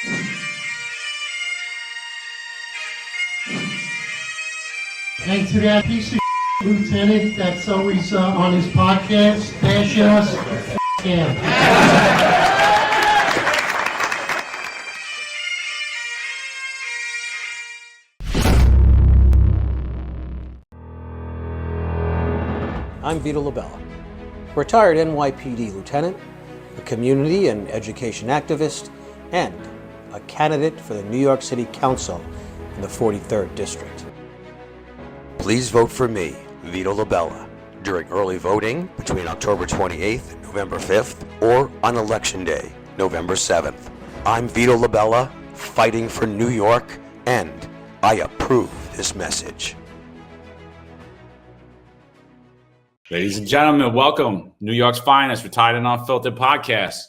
And to that piece of lieutenant that's always on his podcast, bashing us, him. I'm Vito LaBella, retired NYPD lieutenant, a community and education activist, and a candidate for the New York City Council in the 43rd District. Please vote for me, Vito LaBella, during early voting between October 28th and November 5th, or on Election Day, November 7th. I'm Vito LaBella, fighting for New York, and I approve this message. Ladies and gentlemen, welcome. New York's Finest Retired Unfiltered Podcast.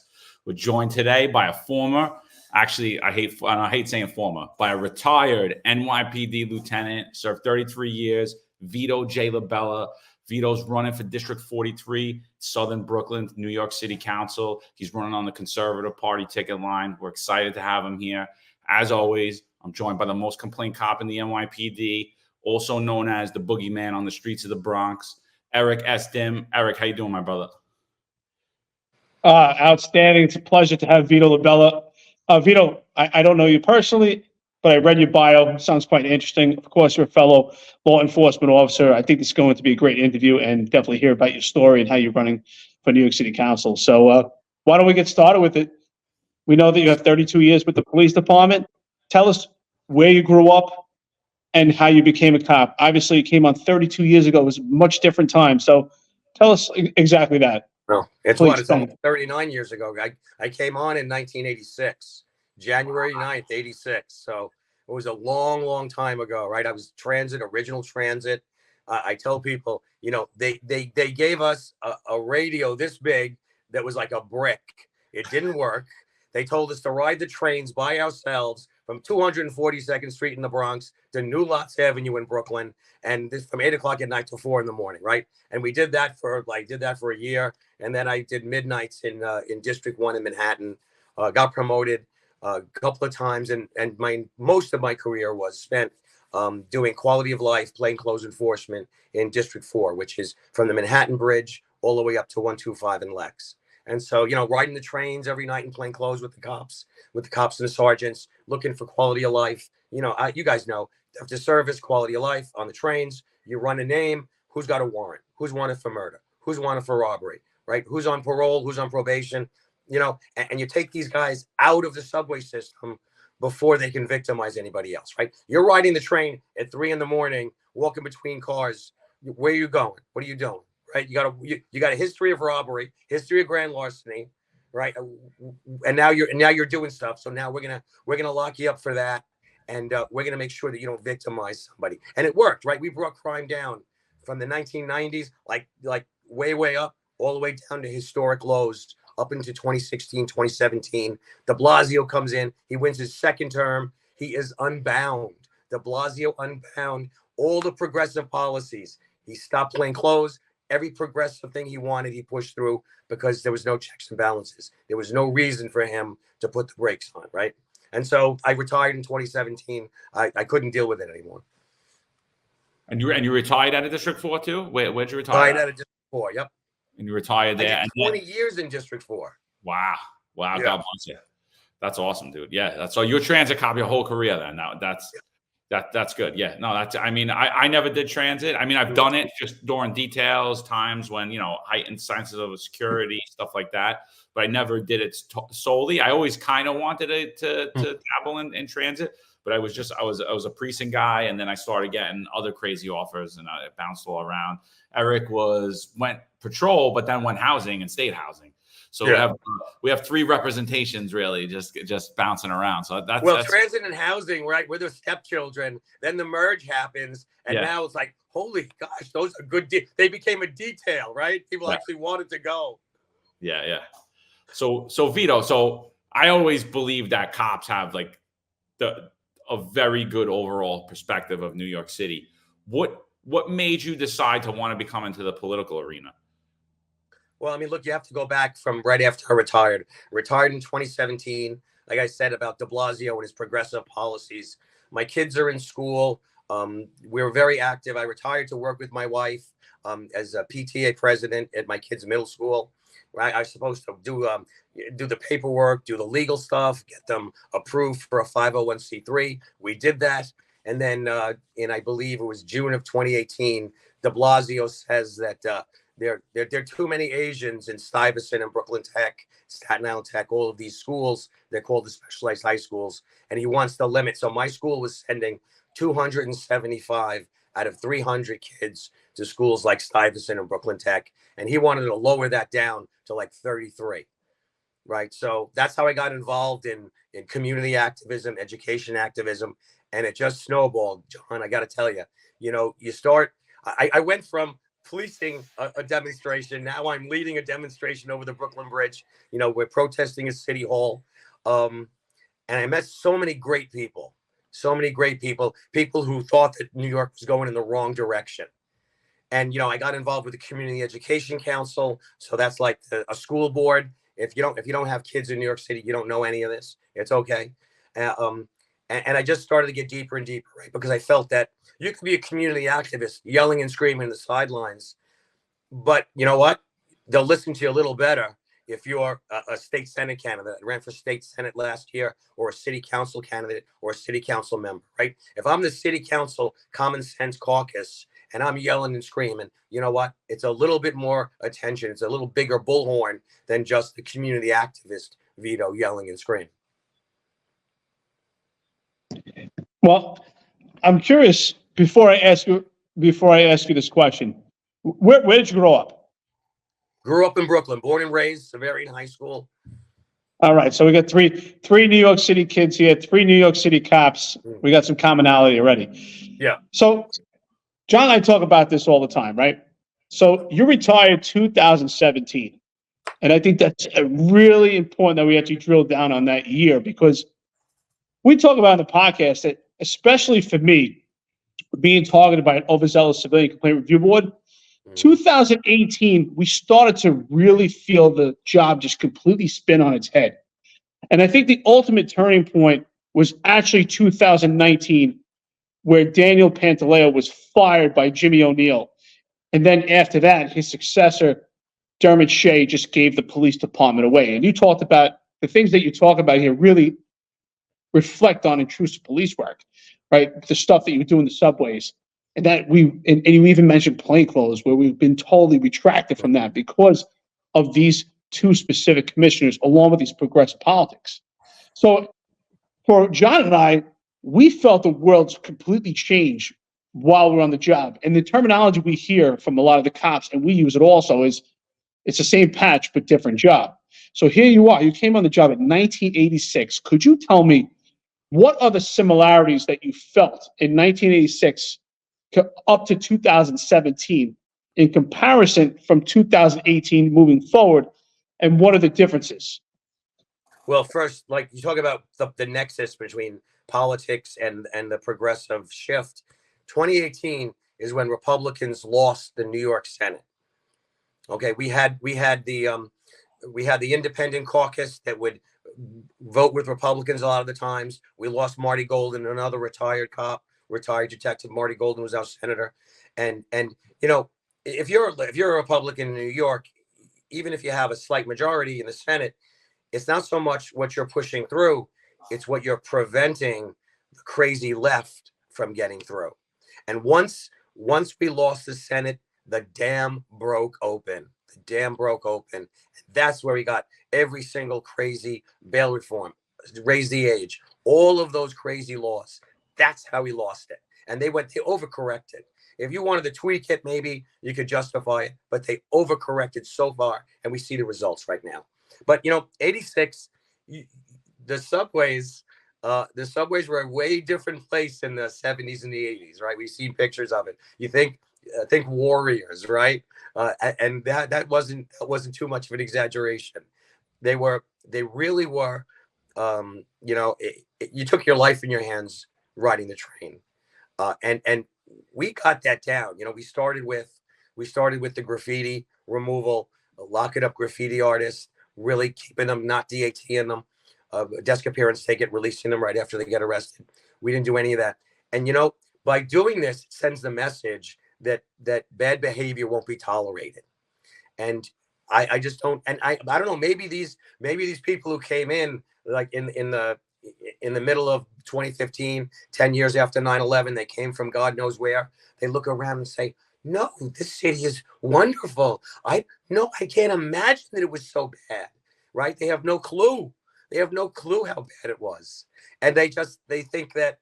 We're joined today by a former, actually, I hate saying former, by a retired NYPD lieutenant, served 33 years, Vito J. LaBella. Vito's running for District 43, Southern Brooklyn, New York City Council. He's running on the Conservative Party ticket line. We're excited to have him here. As always, I'm joined by the most complained cop in the NYPD, also known as the boogeyman on the streets of the Bronx, Eric S. Dim. Eric, how you doing, my brother? Outstanding. It's a pleasure to have Vito LaBella. Vito, I don't know you personally, but I read your bio. Sounds quite interesting. Of course, you're a fellow law enforcement officer. I think this is going to be a great interview and definitely hear about your story and how you're running for New York City Council. So why don't we get started with it? We know that you have 32 years with the police department. Tell us where you grew up and how you became a cop. Obviously, you came on 32 years ago. It was a much different time. So tell us exactly that. Well, it's almost 39 years ago. I came on in 1986, January 9th, 86. So it was a long, long time ago, right? I was original transit. I tell people, they gave us a radio this big that was like a brick. It didn't work. They told us to ride the trains by ourselves from 242nd Street in the Bronx to New Lots Avenue in Brooklyn, and this from 8 o'clock at night till 4 in the morning, right? And we did that for a year, and then I did midnights in District 1 in Manhattan. Got promoted a couple of times, and most of my career was spent doing quality of life, plainclothes enforcement in District 4, which is from the Manhattan Bridge all the way up to 125 in Lex. And so, riding the trains every night in plain clothes with the cops and the sergeants, looking for quality of life. You guys know, after service, quality of life on the trains, you run a name, who's got a warrant, who's wanted for murder, who's wanted for robbery, right? Who's on parole, who's on probation, and you take these guys out of the subway system before they can victimize anybody else, right? You're riding the train at 3 in the morning, walking between cars. Where are you going? What are you doing? Right, you got a history of robbery, history of grand larceny, right? And now you're doing stuff. So now we're gonna lock you up for that, and we're gonna make sure that you don't victimize somebody. And it worked, right? We brought crime down from the 1990s, like way up, all the way down to historic lows, up into 2016, 2017. De Blasio comes in, he wins his second term. He is unbound. De Blasio unbound. All the progressive policies. He stopped playing clothes. Every progressive thing he wanted, he pushed through because there was no checks and balances. There was no reason for him to put the brakes on, right? And so I retired in 2017. I couldn't deal with it anymore. And you retired out of District 4 too? Where'd you retire? Retired out of District 4, yep. And you retired there. I did 20 years in District 4. Wow. Yeah. God bless you. That's awesome, dude. Yeah. That's so you're transit cop your whole career then. Now that's good. Yeah. No, I never did transit. I mean, I've done it just during details, times when, heightened senses of security, stuff like that. But I never did it solely. I always kind of wanted it to dabble in transit, but I was a precinct guy, and then I started getting other crazy offers, and I bounced all around. Eric went patrol, but then went housing and state housing. So we have 3 representations really, just bouncing around. So that's transit and housing, right? We're the stepchildren. Then the merge happens, and now it's like, holy gosh, those are good. They became a detail, right? People actually wanted to go. Yeah. So Vito, so I always believe that cops have like a very good overall perspective of New York City. What made you decide to want to become into the political arena? Well, I mean, look, you have to go back from right after I retired. Retired in 2017. like I said about de Blasio and his progressive policies. My kids are in school. We're very active. I retired to work with my wife as a PTA president at my kids' middle school. Right, I was supposed to do the paperwork, do the legal stuff, get them approved for a 501c3. We did that, and then in I believe it was June of 2018, de Blasio says that there are too many Asians in Stuyvesant and Brooklyn Tech, Staten Island Tech, all of these schools. They're called the specialized high schools, and he wants the limit. So my school was sending 275 out of 300 kids to schools like Stuyvesant and Brooklyn Tech, and he wanted to lower that down to like 33. Right, so that's how I got involved in community activism, education activism, and it just snowballed. John, I got to tell you, you start. I went from policing a demonstration. Now I'm leading a demonstration over the Brooklyn Bridge. We're protesting at City Hall, and I met so many great people. People who thought that New York was going in the wrong direction. And, I got involved with the Community Education Council. So that's like a school board. If you don't have kids in New York City, you don't know any of this. It's okay. And I just started to get deeper and deeper, right? Because I felt that you could be a community activist yelling and screaming in the sidelines. But you know what? They'll listen to you a little better if you're a state Senate candidate that ran for state Senate last year, or a city council candidate, or a city council member, right? If I'm the city council common sense caucus and I'm yelling and screaming, you know what? It's a little bit more attention. It's a little bigger bullhorn than just the community activist Vito yelling and screaming. Well, I'm curious, before I ask you this question, where did you grow up? Grew up in Brooklyn, born and raised, Severian High School. All right, so we got three New York City kids here, 3 New York City cops. We got some commonality already. Yeah. So John and I talk about this all the time, right? So you retired 2017. And I think that's really important that we actually drill down on that year, because we talk about in the podcast that, especially for me, being targeted by an overzealous civilian complaint review board, 2018, we started to really feel the job just completely spin on its head. And I think the ultimate turning point was actually 2019, where Daniel Pantaleo was fired by Jimmy O'Neill. And then after that, his successor, Dermot Shea, just gave the police department away. And you talked about the things that you talk about here really reflect on intrusive police work, right? The stuff that you do in the subways. And that and you even mentioned plainclothes, where we've been totally retracted from that because of these 2 specific commissioners, along with these progressive politics. So for John and I, we felt the world's completely changed while we're on the job. And the terminology we hear from a lot of the cops, and we use it also, is it's the same patch, but different job. So here you are. You came on the job in 1986. Could you tell me what are the similarities that you felt in 1986 up to 2017 in comparison from 2018 moving forward, and what are the differences? Well, first, like you talk about the nexus between politics and the progressive shift. 2018 is when Republicans lost the New York Senate. Okay, we had the independent caucus that would vote with Republicans a lot of the times. We lost Marty Golden, another retired cop, retired detective. Marty Golden was our senator, and if you're a Republican in New York, even if you have a slight majority in the Senate, it's not so much what you're pushing through, it's what you're preventing the crazy left from getting through. And once we lost the Senate, the dam broke open. That's where we got every single crazy bail reform, raise the age, all of those crazy laws. That's how we lost it. And they overcorrected. If you wanted to tweak it, maybe you could justify it, but they overcorrected so far, and we see the results right now. But 86, the subways were a way different place in the 70s and the 80s, right? We've seen pictures of it. You think warriors, right? And that wasn't too much of an exaggeration. They really were. You took your life in your hands riding the train, and we got that down. We started with the graffiti removal, lock it up graffiti artists, really keeping them, not DATing them. desk appearance ticket, releasing them right after they get arrested. We didn't do any of that. And, you know, by doing this, it sends the message that bad behavior won't be tolerated. And I just don't, and I don't know, maybe these people who came in like in the middle of 2015, 10 years after 9/11, they came from God knows where. They look around and say, no, this city is wonderful. I can't imagine that it was so bad, right? They have no clue. They have no clue how bad it was. And they think that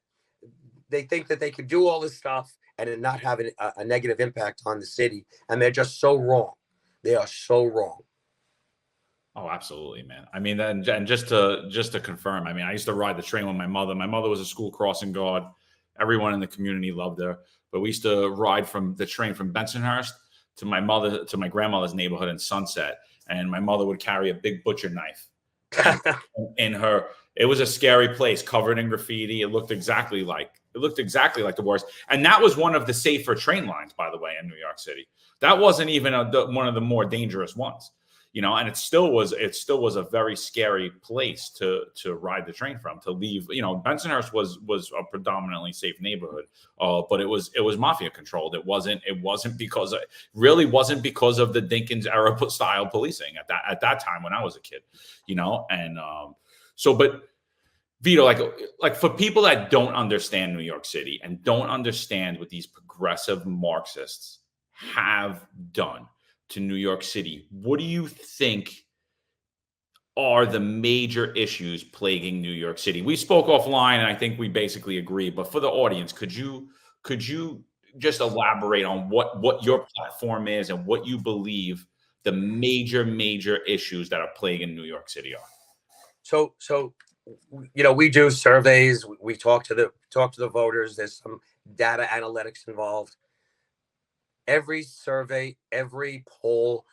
they could do all this stuff and it not have a negative impact on the city. And they're just so wrong. They are so wrong. Oh, absolutely, man. I mean, and just to confirm, I mean, I used to ride the train with my mother. My mother was a school crossing guard. Everyone in the community loved her. But we used to ride from the train from Bensonhurst to my grandmother's neighborhood in Sunset. And my mother would carry a big butcher knife in her. It was a scary place covered in graffiti. It looked exactly like the worst. And that was one of the safer train lines, by the way, in New York City. That wasn't even one of the more dangerous ones, you know, and it still was a very scary place to ride the train from, to leave. You know, Bensonhurst was a predominantly safe neighborhood, but it was mafia controlled. It wasn't because of the Dinkins era style policing at that time when I was a kid, you know. And but Vito, like for people that don't understand New York City and don't understand what these progressive Marxists have done to New York City, what do you think are the major issues plaguing New York City? We spoke offline and I think we basically agree, but for the audience, could you just elaborate on what your platform is and what you believe the major issues that are plaguing New York City are? So you know, we do surveys, we talk to the voters, there's some data analytics involved. Every survey, every poll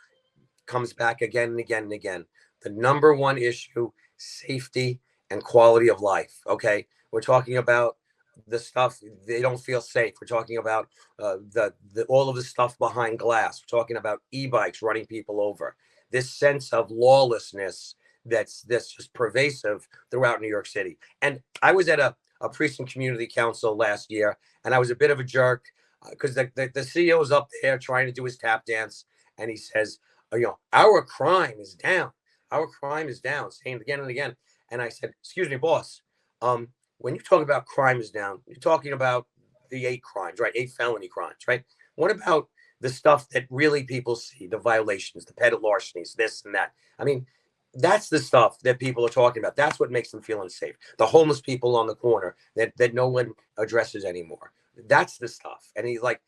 comes back again and again and again. The number one issue, safety and quality of life. Okay. We're talking about the stuff, they don't feel safe. We're talking about all of the stuff behind glass. We're talking about e-bikes running people over. This sense of lawlessness that's just pervasive throughout New York City. And I was at a precinct community council last year, and I was a bit of a jerk because the CEO was up there trying to do his tap dance, and he says, you know, our crime is down. Our crime is down, saying it again and again. And I said, excuse me, boss, when you talk about crime is down, you're talking about the 8 crimes, right? 8 felony crimes, right? What about the stuff that really people see, the violations, the petty larcenies, this and that? I mean, that's the stuff that people are talking about. That's what makes them feel unsafe. The homeless people on the corner that no one addresses anymore. That's the stuff. And he's like,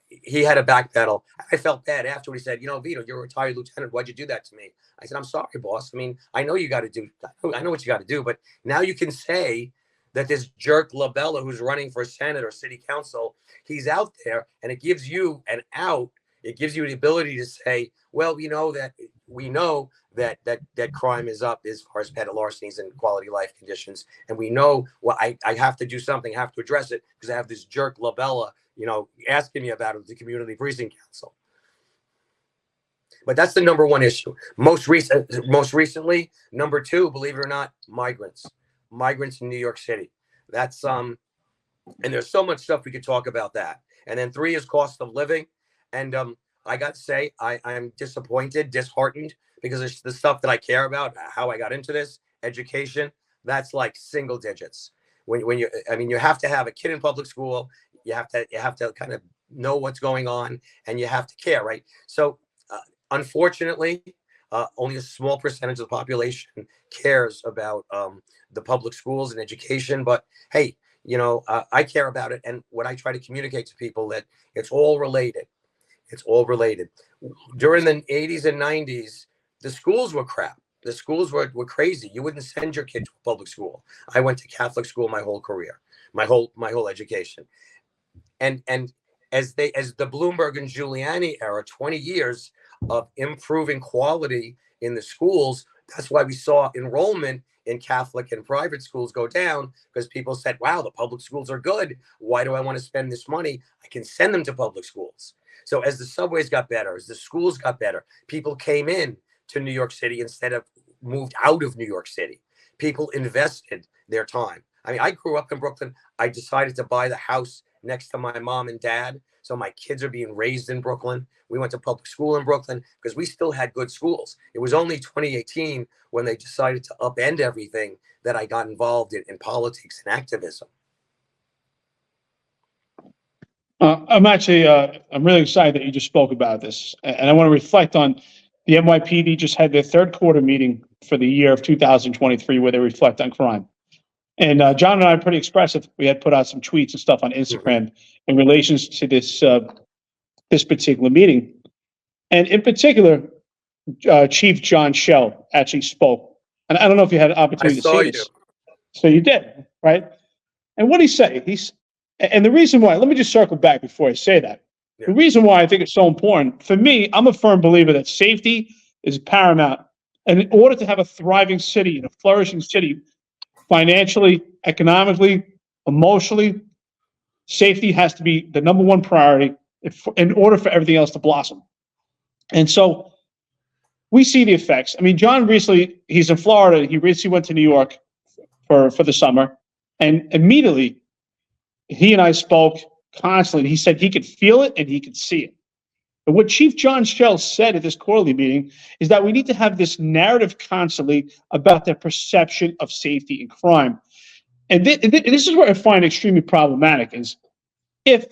he had a backpedal. I felt bad afterward. He said, you know, Vito, you're a retired lieutenant. Why'd you do that to me? I said, I'm sorry, boss. I mean, I know what you got to do, but now you can say that this jerk LaBella, who's running for Senate or city council, he's out there, and it gives you an out. It gives you the ability to say, well, we know that crime is up as far as petty larcenies and quality of life conditions. And we know, well, I have to do something, I have to address it because I have this jerk LaBella, you know, asking me about it at the community precinct council. But that's the number one issue. Most recently, number 2, believe it or not, migrants in New York City. That's and there's so much stuff we could talk about that. And then 3 is cost of living. And I got to say, I'm disappointed, disheartened, because it's the stuff that I care about, how I got into this, education, that's like single digits. When you have to have a kid in public school, you have to kind of know what's going on, and you have to care, right? So unfortunately, only a small percentage of the population cares about the public schools and education. But hey, you know, I care about it. And what I try to communicate to people that it's all related. It's all related. During the 80s and 90s, the schools were crap. The schools were crazy. You wouldn't send your kid to a public school. I went to Catholic school my whole career, my whole education. And as the Bloomberg and Giuliani era, 20 years of improving quality in the schools, that's why we saw enrollment in Catholic and private schools go down, because people said, wow, the public schools are good. Why do I want to spend this money? I can send them to public schools. So as the subways got better, as the schools got better, people came in to New York City instead of moved out of New York City. People invested their time. I mean, I grew up in Brooklyn. I decided to buy the house next to my mom and dad. So my kids are being raised in Brooklyn. We went to public school in Brooklyn because we still had good schools. It was only 2018 when they decided to upend everything that I got involved in politics and activism. I'm really excited that you just spoke about this. And I want to reflect on the NYPD just had their third quarter meeting for the year of 2023 where they reflect on crime. And John and I are pretty expressive. We had put out some tweets and stuff on Instagram in relations to this particular meeting. And in particular, Chief John Shell actually spoke. And I don't know if you had an opportunity to see this. So you did, right? And what did he say? And the reason why, let me just circle back before I say that. Yeah. The reason why I think it's so important, for me, I'm a firm believer that safety is paramount. And in order to have a thriving city and a flourishing city, financially, economically, emotionally, safety has to be the number one priority in order for everything else to blossom. And so we see the effects. I mean, John recently, he's in Florida. He recently went to New York for the summer. And immediately, he and I spoke constantly. He said he could feel it and he could see it. And what Chief John Shell said at this quarterly meeting is that we need to have this narrative constantly about the perception of safety and crime. And this is where I find extremely problematic is if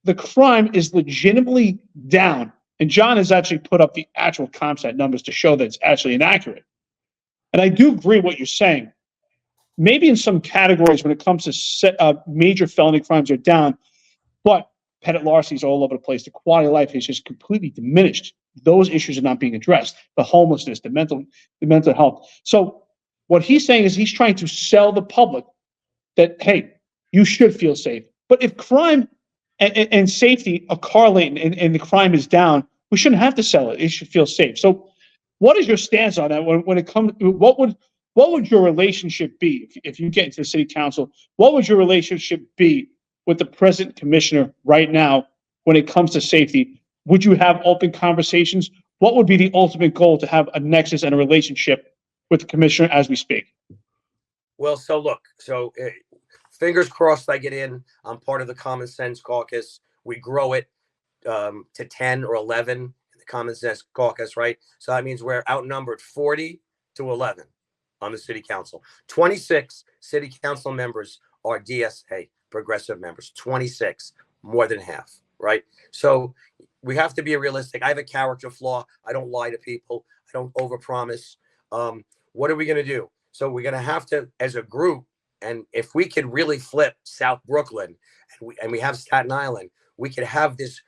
the crime is legitimately down, and John has actually put up the actual CompStat numbers to show that it's actually inaccurate. And I do agree what you're saying. Maybe in some categories when it comes to major felony crimes are down, but petty larcenies are all over the place. The quality of life has just completely diminished. Those issues are not being addressed. The homelessness, the mental health. So what he's saying is he's trying to sell the public that, hey, you should feel safe. But if crime and safety are correlating and the crime is down, we shouldn't have to sell it. It should feel safe. So what is your stance on that when it comes, what would your relationship be if you get into the city council? What would your relationship be with the present commissioner right now when it comes to safety? Would you have open conversations? What would be the ultimate goal to have a nexus and a relationship with the commissioner as we speak? Well, so look, fingers crossed I get in. I'm part of the Common Sense Caucus. We grow it to 10 or 11 in the Common Sense Caucus, right? So that means we're outnumbered 40 to 11 on the city council. 26 city council members are DSA, progressive members. 26, more than half, right? So we have to be realistic. I have a character flaw. I don't lie to people. I don't overpromise. What are we going to do? So we're going to have to, as a group, and if we could really flip South Brooklyn and we have Staten Island, we could have this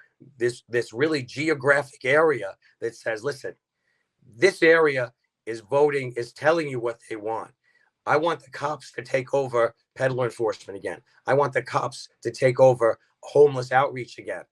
really geographic area that says, listen, this area is voting, is telling you what they want. I want the cops to take over peddler enforcement again. I want the cops to take over homeless outreach again.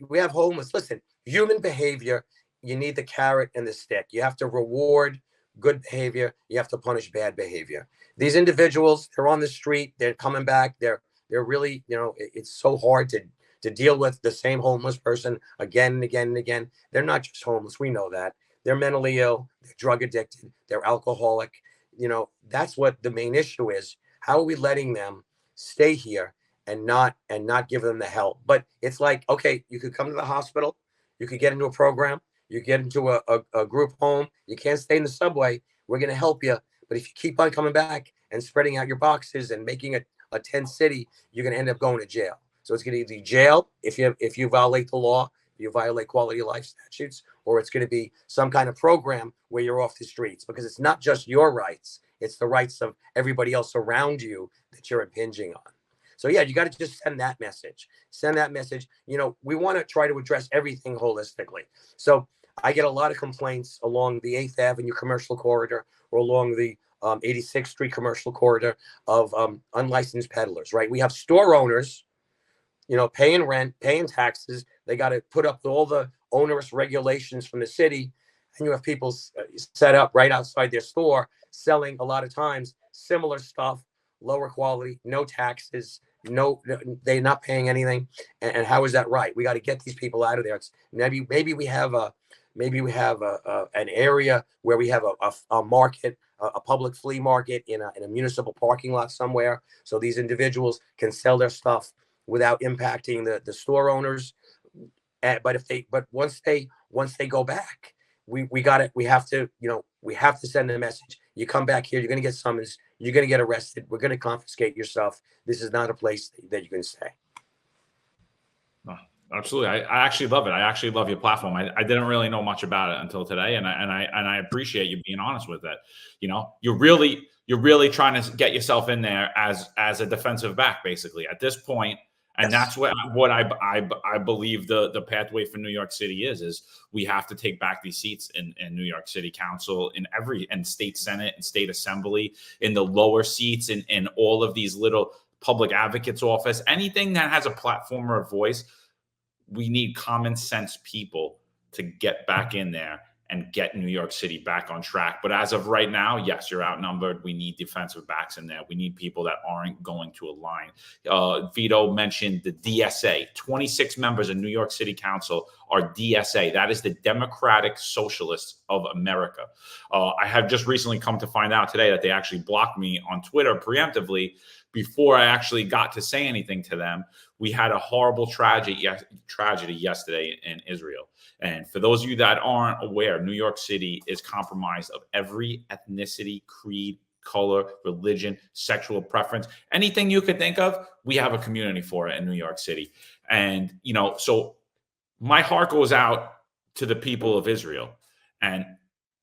We have homeless. Listen, human behavior, you need the carrot and the stick. You have to reward good behavior. You have to punish bad behavior. These individuals, they're on the street. They're coming back. They're really, it's so hard to deal with the same homeless person again and again and again. They're not just homeless. We know that. They're mentally ill. They're drug addicted. They're alcoholic. That's what the main issue is. How are we letting them stay here and not give them the help? But it's like, okay, you could come to the hospital. You could get into a program. You get into a group home. You can't stay in the subway. We're going to help you. But if you keep on coming back and spreading out your boxes and making a tent city, you're going to end up going to jail. So it's going to either be jail if you violate the law, you violate quality of life statutes, or it's going to be some kind of program where you're off the streets, because it's not just your rights. It's the rights of everybody else around you that you're impinging on. So yeah, you got to just send that message. Send that message. We want to try to address everything holistically. So I get a lot of complaints along the 8th Avenue commercial corridor or along the 86th Street commercial corridor of unlicensed peddlers, right? We have store owners, paying rent, paying taxes. They got to put up all the onerous regulations from the city. And you have people set up right outside their store selling a lot of times similar stuff, lower quality, no taxes, they're not paying anything. And how is that right? We got to get these people out of there. It's maybe we have an area where we have a market, a public flea market in a municipal parking lot somewhere, so these individuals can sell their stuff without impacting the store owners. But once they go back, we have to send a message. You come back here, you're going to get summons, you're going to get arrested, we're going to confiscate your stuff. This is not a place that you can stay. Absolutely. I actually love it. I actually love your platform. I didn't really know much about it until today. And I appreciate you being honest with it. You know, you're really trying to get yourself in there as a defensive back, basically, at this point. And Yes. that's what I believe the pathway for New York City is we have to take back these seats in New York City Council, in state Senate and state assembly, in the lower seats, in all of these little public advocates office, anything that has a platform or a voice. We need common sense people to get back in there and get New York City back on track. But as of right now, yes, you're outnumbered. We need defensive backs in there. We need people that aren't going to align. Vito mentioned the DSA. 26 members of New York City Council are DSA. That is the Democratic Socialists of America. I have just recently come to find out today that they actually blocked me on Twitter preemptively before I actually got to say anything to them. We had a horrible tragedy yesterday in Israel. And for those of you that aren't aware, New York City is comprised of every ethnicity, creed, color, religion, sexual preference, anything you could think of, we have a community for it in New York City. And, you know, so my heart goes out to the people of Israel, and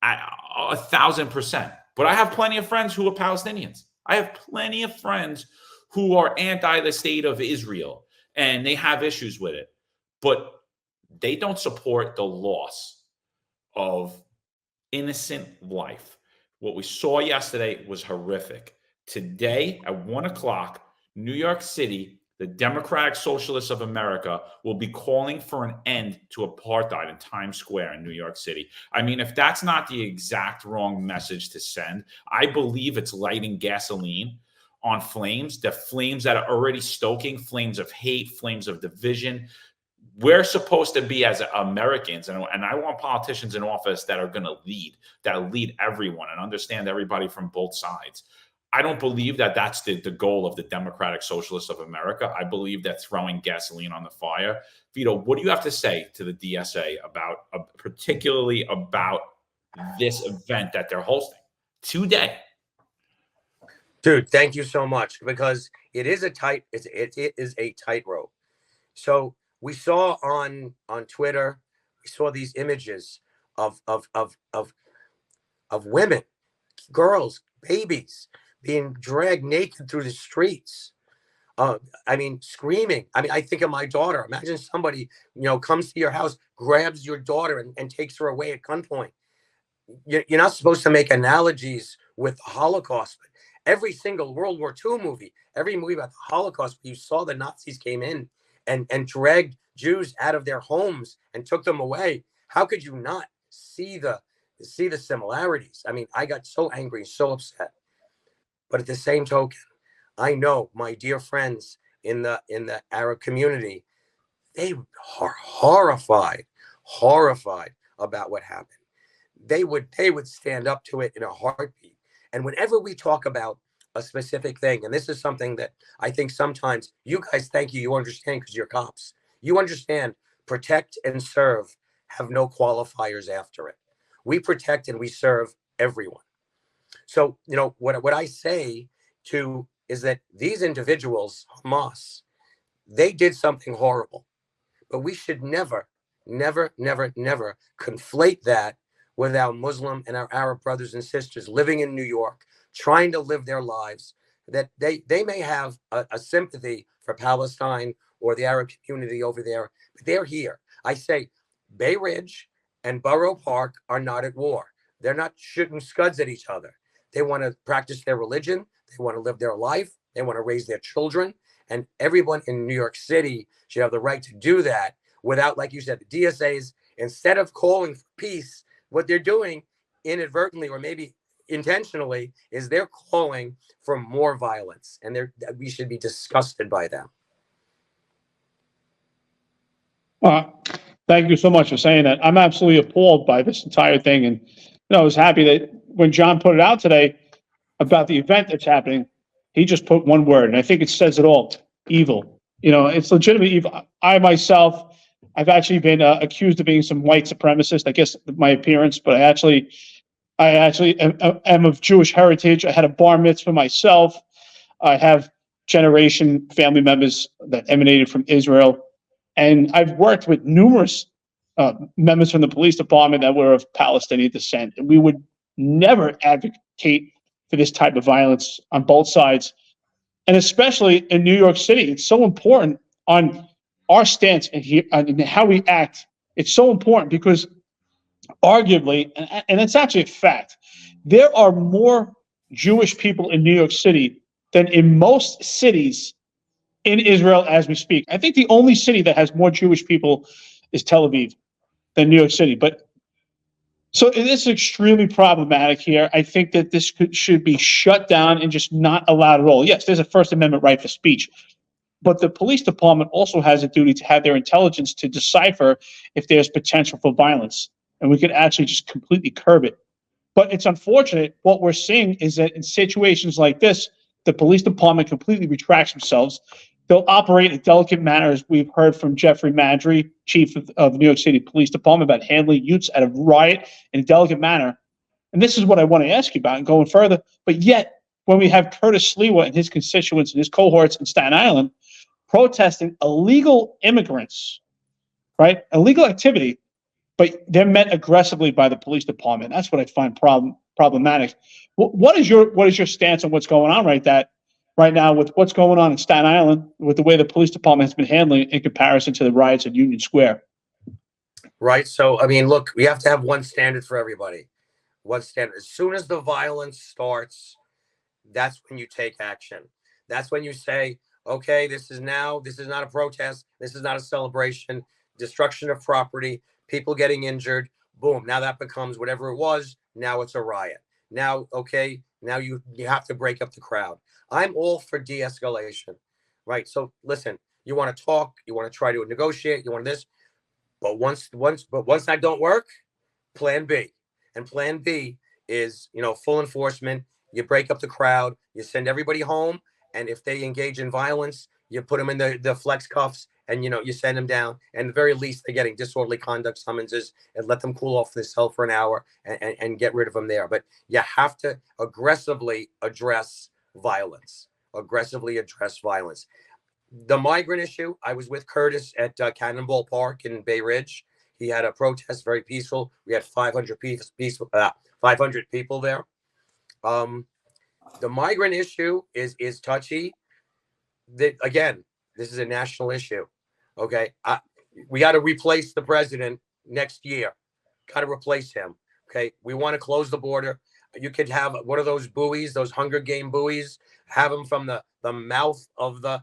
1,000%. But I have plenty of friends who are Palestinians. I have plenty of friends who are anti the state of Israel, and they have issues with it, but they don't support the loss of innocent life. What we saw yesterday was horrific. Today at 1:00, New York City, the Democratic Socialists of America will be calling for an end to apartheid in Times Square in New York City. I mean, if that's not the exact wrong message to send, I believe it's lighting gasoline on flames, the flames that are already stoking, flames of hate, flames of division. We're supposed to be, as Americans, and I want politicians in office that are going to lead everyone and understand everybody from both sides. I don't believe that that's the goal of the Democratic Socialists of America. I believe that throwing gasoline on the fire. Vito, what do you have to say to the DSA about, particularly about this event that they're hosting today? Dude, thank you so much, because it is a tightrope. So we saw on Twitter, we saw these images of women, girls, babies being dragged naked through the streets. I mean, screaming. I mean, I think of my daughter. Imagine somebody, comes to your house, grabs your daughter and takes her away at gunpoint. You're not supposed to make analogies with the Holocaust, but every single World War II movie, every movie about the Holocaust, you saw the Nazis came in and dragged Jews out of their homes and took them away. How could you not see the similarities? I mean, I got so angry, so upset. But at the same token, I know my dear friends in the Arab community, they are horrified about what happened. They would stand up to it in a heartbeat. And whenever we talk about a specific thing, and this is something that I think sometimes you guys, thank you, you understand because you're cops. You understand, protect and serve have no qualifiers after it. We protect and we serve everyone. So, what I say is that these individuals, Hamas, they did something horrible, but we should never conflate that with our Muslim and our Arab brothers and sisters living in New York, trying to live their lives, that they may have a sympathy for Palestine or the Arab community over there, but they're here. I say Bay Ridge and Borough Park are not at war. They're not shooting scuds at each other. They want to practice their religion. They want to live their life. They want to raise their children. And everyone in New York City should have the right to do that without, like you said, the DSAs, instead of calling for peace, what they're doing inadvertently or maybe intentionally is they're calling for more violence. And we should be disgusted by them. Thank you so much for saying that. I'm absolutely appalled by this entire thing. And I was happy that when John put it out today about the event that's happening, he just put one word, and I think it says it all: evil. It's legitimate evil. I myself, I've actually been accused of being some white supremacist. I guess my appearance, but I actually am of Jewish heritage. I had a bar mitzvah myself. I have generation family members that emanated from Israel. And I've worked with numerous members from the police department that were of Palestinian descent. And we would never advocate for this type of violence on both sides. And especially in New York City, it's so important on our stance and how we act. It's so important because arguably, and it's actually a fact, there are more Jewish people in New York City than in most cities in Israel as we speak. I think the only city that has more Jewish people is Tel Aviv than New York City. But so it is extremely problematic here. I think that this should be shut down and just not allowed at all. Yes, there's a First Amendment right for speech, but the police department also has a duty to have their intelligence to decipher if there's potential for violence, and we could actually just completely curb it. But it's unfortunate. What we're seeing is that in situations like this, the police department completely retracts themselves. They'll operate in a delicate manner, as we've heard from Jeffrey Madry, chief of New York City Police Department, about handling youths at a riot in a delicate manner. And this is what I want to ask you about and going further. But yet, when we have Curtis Sliwa and his constituents and his cohorts in Staten Island protesting illegal immigrants, right? Illegal activity, but they're met aggressively by the police department. That's what I find problematic. What is your stance on what's going on right now with what's going on in Staten Island with the way the police department has been handling it in comparison to the riots at Union Square? Right. So, I mean, look, we have to have one standard for everybody. One standard. As soon as the violence starts, that's when you take action. That's when you say, okay, this is not a protest. This is not a celebration. Destruction of property, people getting injured. Boom. Now that becomes whatever it was. Now it's a riot. Now, okay, now you have to break up the crowd. I'm all for de-escalation, right? So listen, you want to talk, you want to try to negotiate, you want this, but once that don't work, plan B. And plan B is, full enforcement. You break up the crowd, you send everybody home, and if they engage in violence, you put them in the flex cuffs and, you send them down. And at the very least, they're getting disorderly conduct summonses and let them cool off the cell for an hour and get rid of them there. But you have to aggressively address violence. The migrant issue, I was with Curtis at Cannonball Park in Bay Ridge. He had a protest, very peaceful. We had 500 people there. The migrant issue is touchy. Again, this is a national issue. Okay, we got to replace the president next year. Got to replace him. Okay, we want to close the border. You could have one of those buoys, those Hunger Game buoys. Have them from the mouth of the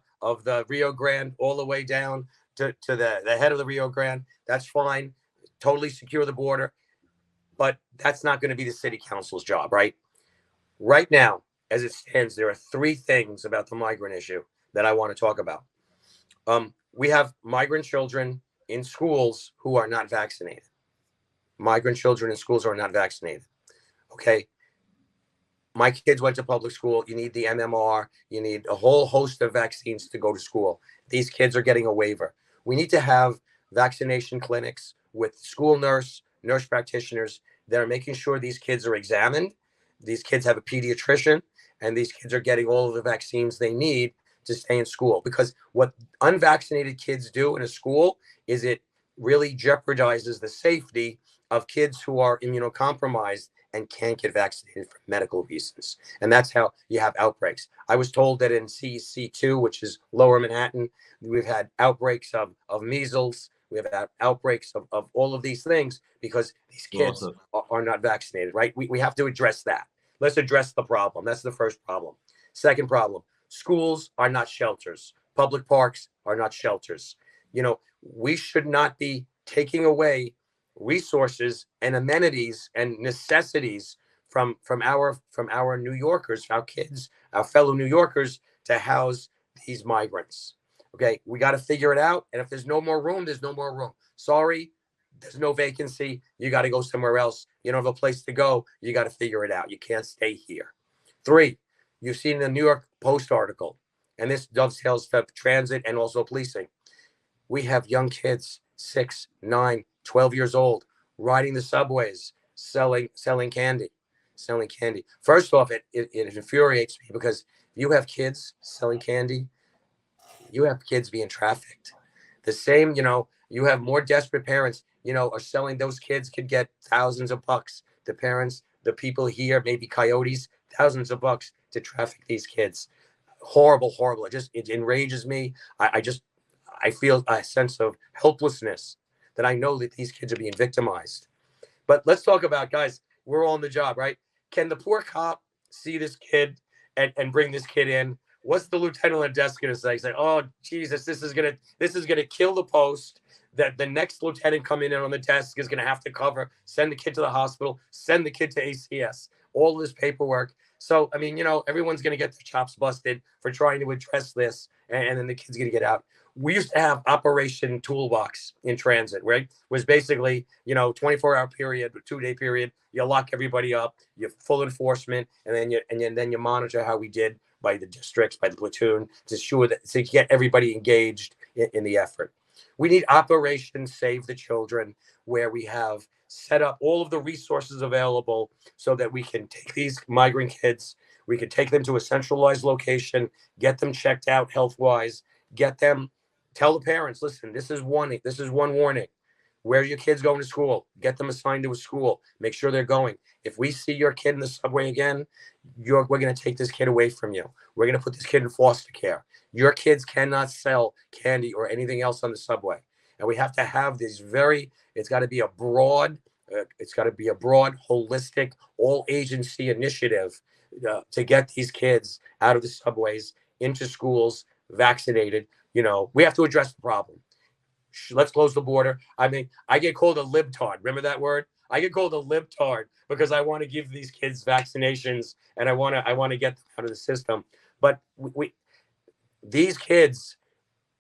Rio Grande all the way down to the head of the Rio Grande. That's fine. Totally secure the border. But that's not going to be the city council's job, right? Right now, as it stands, there are three things about the migrant issue that I want to talk about. We have migrant children in schools who are not vaccinated. Okay. My kids went to public school. You need the MMR. You need a whole host of vaccines to go to school. These kids are getting a waiver. We need to have vaccination clinics with school nurse practitioners that are making sure these kids are examined. These kids have a pediatrician, and these kids are getting all of the vaccines they need to stay in school. Because what unvaccinated kids do in a school is it really jeopardizes the safety of kids who are immunocompromised and can't get vaccinated for medical reasons. And that's how you have outbreaks. I was told that in CEC2, which is Lower Manhattan, we've had outbreaks of measles. We have had outbreaks of all of these things because these kids are not vaccinated, right? We have to address that. Let's address the problem. That's the first problem. Second problem, schools are not shelters. Public parks are not shelters. We should not be taking away resources and amenities and necessities from our New Yorkers, our kids, our fellow New Yorkers, to house these migrants. Okay, we got to figure it out. And if there's no more room, there's no more room. Sorry, there's no vacancy. You got to go somewhere else. You don't have a place to go. You got to figure it out. You can't stay here. 3, you've seen the New York Post article, and this dovetails for transit and also policing. We have young kids, 6, 9, 12 years old, riding the subways, selling candy. First off, it infuriates me because you have kids selling candy, you have kids being trafficked. The same, you have more desperate parents, are selling. Those kids could get thousands of bucks. The parents, the people here, maybe coyotes, thousands of bucks to traffic these kids. Horrible. It enrages me. I feel a sense of helplessness that I know that these kids are being victimized. But let's talk about, guys, we're all on the job, right? Can the poor cop see this kid and bring this kid in? What's the lieutenant on the desk going to say? He's like, oh, Jesus, this is gonna kill the post. That the next lieutenant coming in on the desk is going to have to send the kid to the hospital, send the kid to ACS, all this paperwork. So, I mean, everyone's going to get their chops busted for trying to address this, and then the kid's going to get out. We used to have Operation Toolbox in transit, right? It was basically, 24-hour period, 2-day period. You lock everybody up, you have full enforcement, and then you monitor how we did by the districts, by the platoon, to get everybody engaged in the effort. We need Operation Save the Children, where we have set up all of the resources available so that we can take these migrant kids, we can take them to a centralized location, get them checked out health-wise, tell the parents, listen, this is one warning. Where are your kids going to school? Get them assigned to a school. Make sure they're going. If we see your kid in the subway again, we're going to take this kid away from you. We're going to put this kid in foster care. Your kids cannot sell candy or anything else on the subway. And we have to have this it's got to be a broad, holistic, all agency initiative to get these kids out of the subways, into schools, vaccinated. We have to address the problem. Let's close the border. I mean, I get called a libtard. Remember that word? I get called a libtard because I want to give these kids vaccinations and I want to get them out of the system. But these kids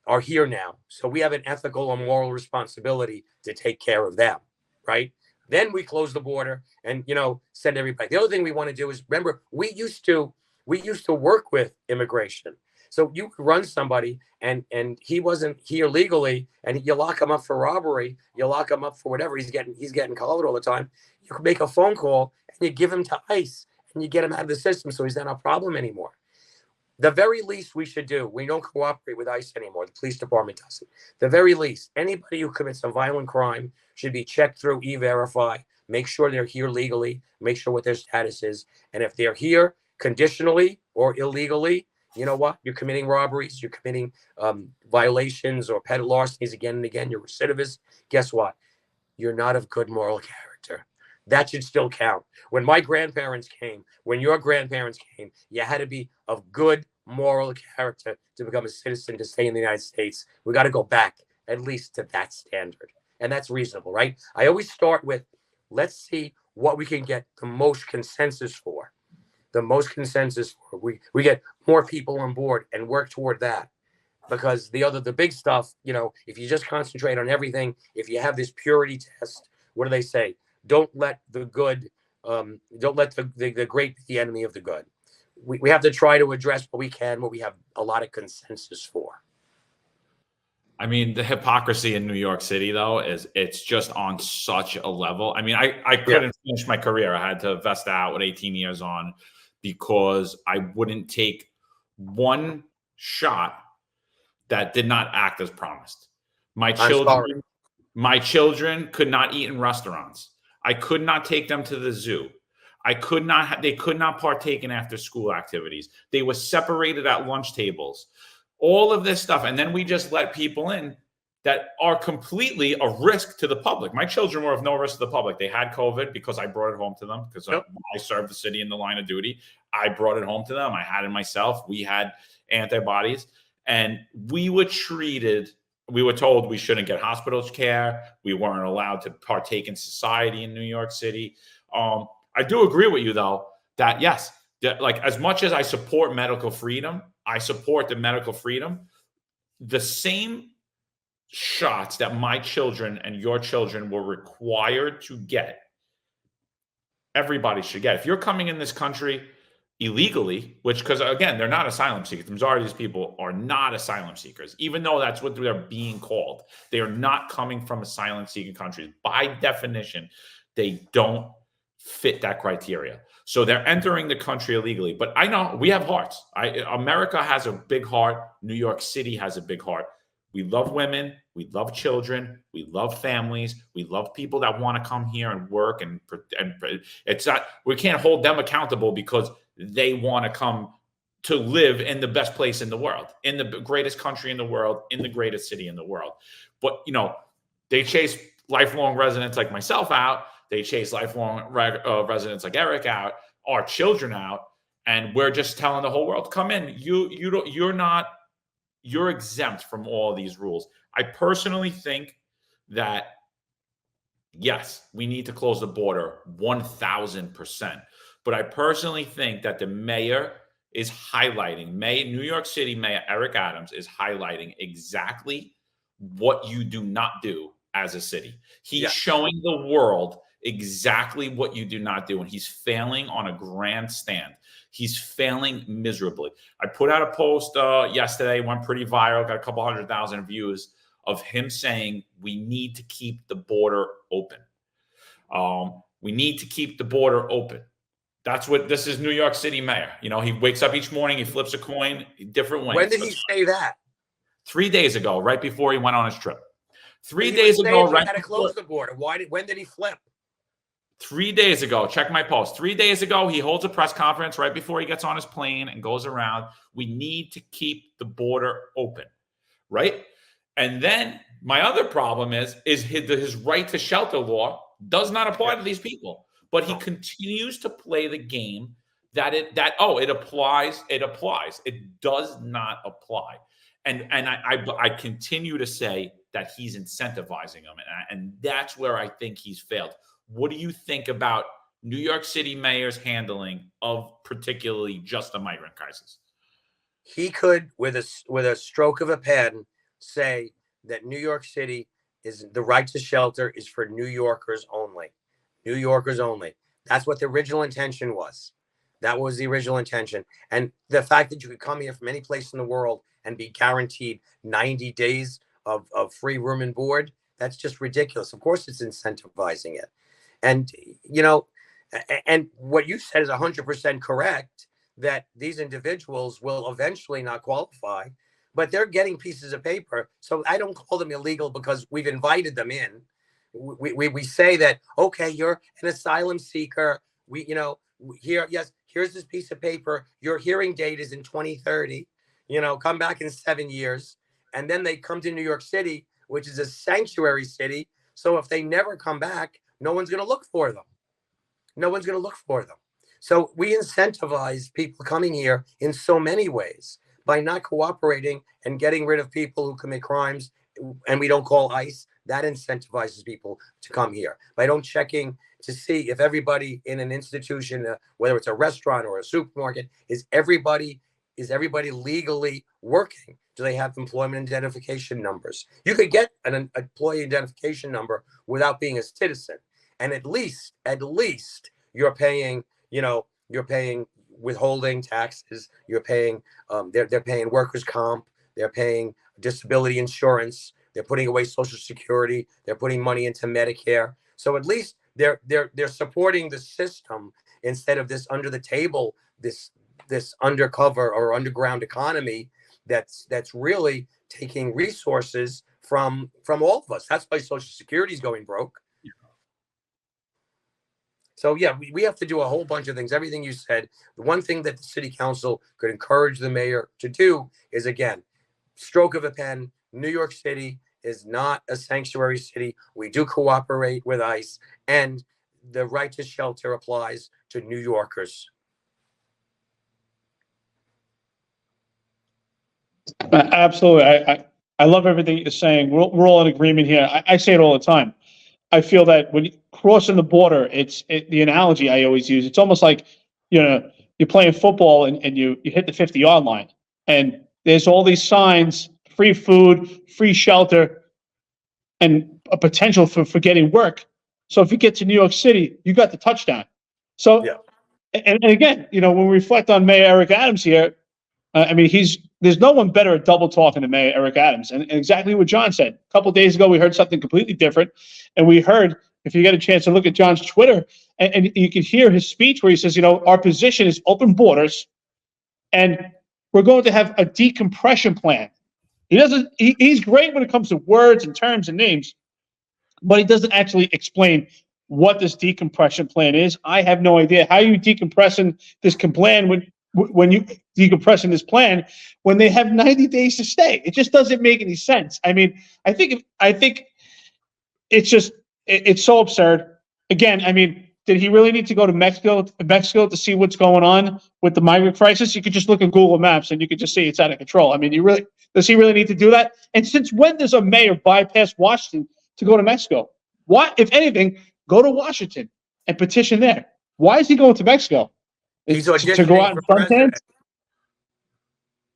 are here now, so we have an ethical and moral responsibility to take care of them, right? Then we close the border and send everybody. The other thing we want to do is, remember, we used to work with immigration. So you could run somebody and he wasn't here legally, and you lock him up for robbery, you lock him up for whatever, he's getting collared all the time. You could make a phone call and you give him to ICE and you get him out of the system, so he's not a problem anymore. The very least we should do, we don't cooperate with ICE anymore. The police department doesn't. The very least, anybody who commits a violent crime should be checked through E-Verify, make sure they're here legally, make sure what their status is. And if they're here conditionally or illegally, you know what? You're committing robberies, you're committing violations or petty larcenies again and again, you're recidivist. Guess what? You're not of good moral character. That should still count. When my grandparents came, when your grandparents came, you had to be of good moral character to become a citizen, to stay in the United States. We got to go back at least to that standard. And that's reasonable, right? I always start with, let's see what we can get the most consensus for. We get more people on board and work toward that. Because the big stuff, if you just concentrate on everything, if you have this purity test, what do they say? Don't let the good, don't let the great be the enemy of the good. We have to try to address what we have a lot of consensus for. I mean, the hypocrisy in New York City, though, it's just on such a level. I mean, I couldn't finish my career. I had to vest out with 18 years on because I wouldn't take one shot that did not act as promised. My children could not eat in restaurants. I could not take them to the zoo. They could not partake in after school activities. They were separated at lunch tables. All of this stuff. And then we just let people in that are completely a risk to the public. My children were of no risk to the public. They had COVID because I brought it home to them because I served the city in the line of duty. I brought it home to them. I had it myself. We had antibodies. And we were told we shouldn't get hospital care. We weren't allowed to partake in society in New York City. I do agree with you, though, that yes, like as much as I support medical freedom, I support the medical freedom. The same shots that my children and your children were required to get everybody should get. If you're coming in this country illegally, which, because again, they're not asylum seekers. The majority of these people are not asylum seekers, even though that's what they're being called. They are not coming from asylum seeking countries. By definition, they don't fit that criteria. So they're entering the country illegally. But I know we have hearts. America has a big heart. New York City has a big heart. We love women. We love children. We love families. We love people that want to come here and work. And it's not, we can't hold them accountable because they want to come to live in the best place in the world, in the greatest country in the world, in the greatest city in the world. But, they chase lifelong residents like myself out. They chase lifelong residents like Eric out, our children out. And we're just telling the whole world, come in. You're exempt from all of these rules. I personally think that, yes, we need to close the border 1,000%. But I personally think that the mayor is highlighting, New York City Mayor Eric Adams is highlighting exactly what you do not do as a city. He's showing the world exactly what you do not do. And he's failing on a grandstand. He's failing miserably. I put out a post yesterday, went pretty viral, got a couple 100,000 views, of him saying we need to keep the border open. We need to keep the border open. This is New York City mayor. He wakes up each morning, he flips a coin, different ways. When did he say that? 3 days ago, right before he went on his trip. 3 days ago, right? He had to close the border. When did he flip? 3 days ago, check my post. 3 days ago, he holds a press conference right before he gets on his plane and goes around. We need to keep the border open, right? And then my other problem is his right to shelter law does not apply to these people. But he continues to play the game that it applies. It applies. It does not apply. And I continue to say that he's incentivizing them. And that's where I think he's failed. What do you think about New York City mayor's handling of particularly just the migrant crisis? He could, with a stroke of a pen, say that New York City is the right to shelter is for New Yorkers only. New Yorkers only. That's what the original intention was. That was the original intention. And the fact that you could come here from any place in the world and be guaranteed 90 days of free room and board, that's just ridiculous. Of course, it's incentivizing it. And, and what you said is 100% correct, that these individuals will eventually not qualify, but they're getting pieces of paper. So I don't call them illegal because we've invited them in. We say that, okay, you're an asylum seeker. Here's this piece of paper. Your hearing date is in 2030. Come back in 7 years. And then they come to New York City, which is a sanctuary city. So if they never come back, no one's going to look for them. No one's going to look for them. So we incentivize people coming here in so many ways by not cooperating and getting rid of people who commit crimes, and we don't call ICE. That incentivizes people to come here. By don't checking to see if everybody in an institution, whether it's a restaurant or a supermarket, is everybody legally working? Do they have employment identification numbers? You could get an employee identification number without being a citizen, and at least you're paying, you're paying withholding taxes. You're paying, they're paying workers' comp. They're paying disability insurance. They're putting away Social Security. They're putting money into Medicare. So at least they're supporting the system instead of this under the table, this undercover or underground economy that's really taking resources from all of us. That's why Social Security is going broke. Yeah. So yeah, we have to do a whole bunch of things. Everything you said. The one thing that the city council could encourage the mayor to do is, again, stroke of a pen. New York City is not a sanctuary city. We do cooperate with ICE, and the right to shelter applies to New Yorkers. Absolutely. I love everything you're saying. We're all in agreement here. I say it all the time. I feel that when you crossing the border, the analogy I always use, it's almost like, you're playing football and you hit the 50-yard line, and there's all these signs, free food, free shelter, and a potential for getting work. So if you get to New York City, you got the touchdown. So, Yeah. and again, when we reflect on Mayor Eric Adams here, I mean, there's no one better at double talking than Mayor Eric Adams. And exactly what John said. A couple of days ago, we heard something completely different. And we heard, if you get a chance to look at John's Twitter, and you can hear his speech where he says, our position is open borders, and we're going to have a decompression plan. He's great when it comes to words and terms and names, but he doesn't actually explain what this decompression plan is. I have no idea how you decompressing this plan when you decompressing this plan when they have 90 days to stay. It just doesn't make any sense. I mean, I think it's so absurd. Again, I mean, did he really need to go to Mexico to see what's going on with the migrant crisis? You could just look at Google Maps and you could just see it's out of control. I mean, does he really need to do that? And since when does a mayor bypass Washington to go to Mexico? Why, if anything, go to Washington and petition there? Why is he going to Mexico? He's To auditioning go out and for president.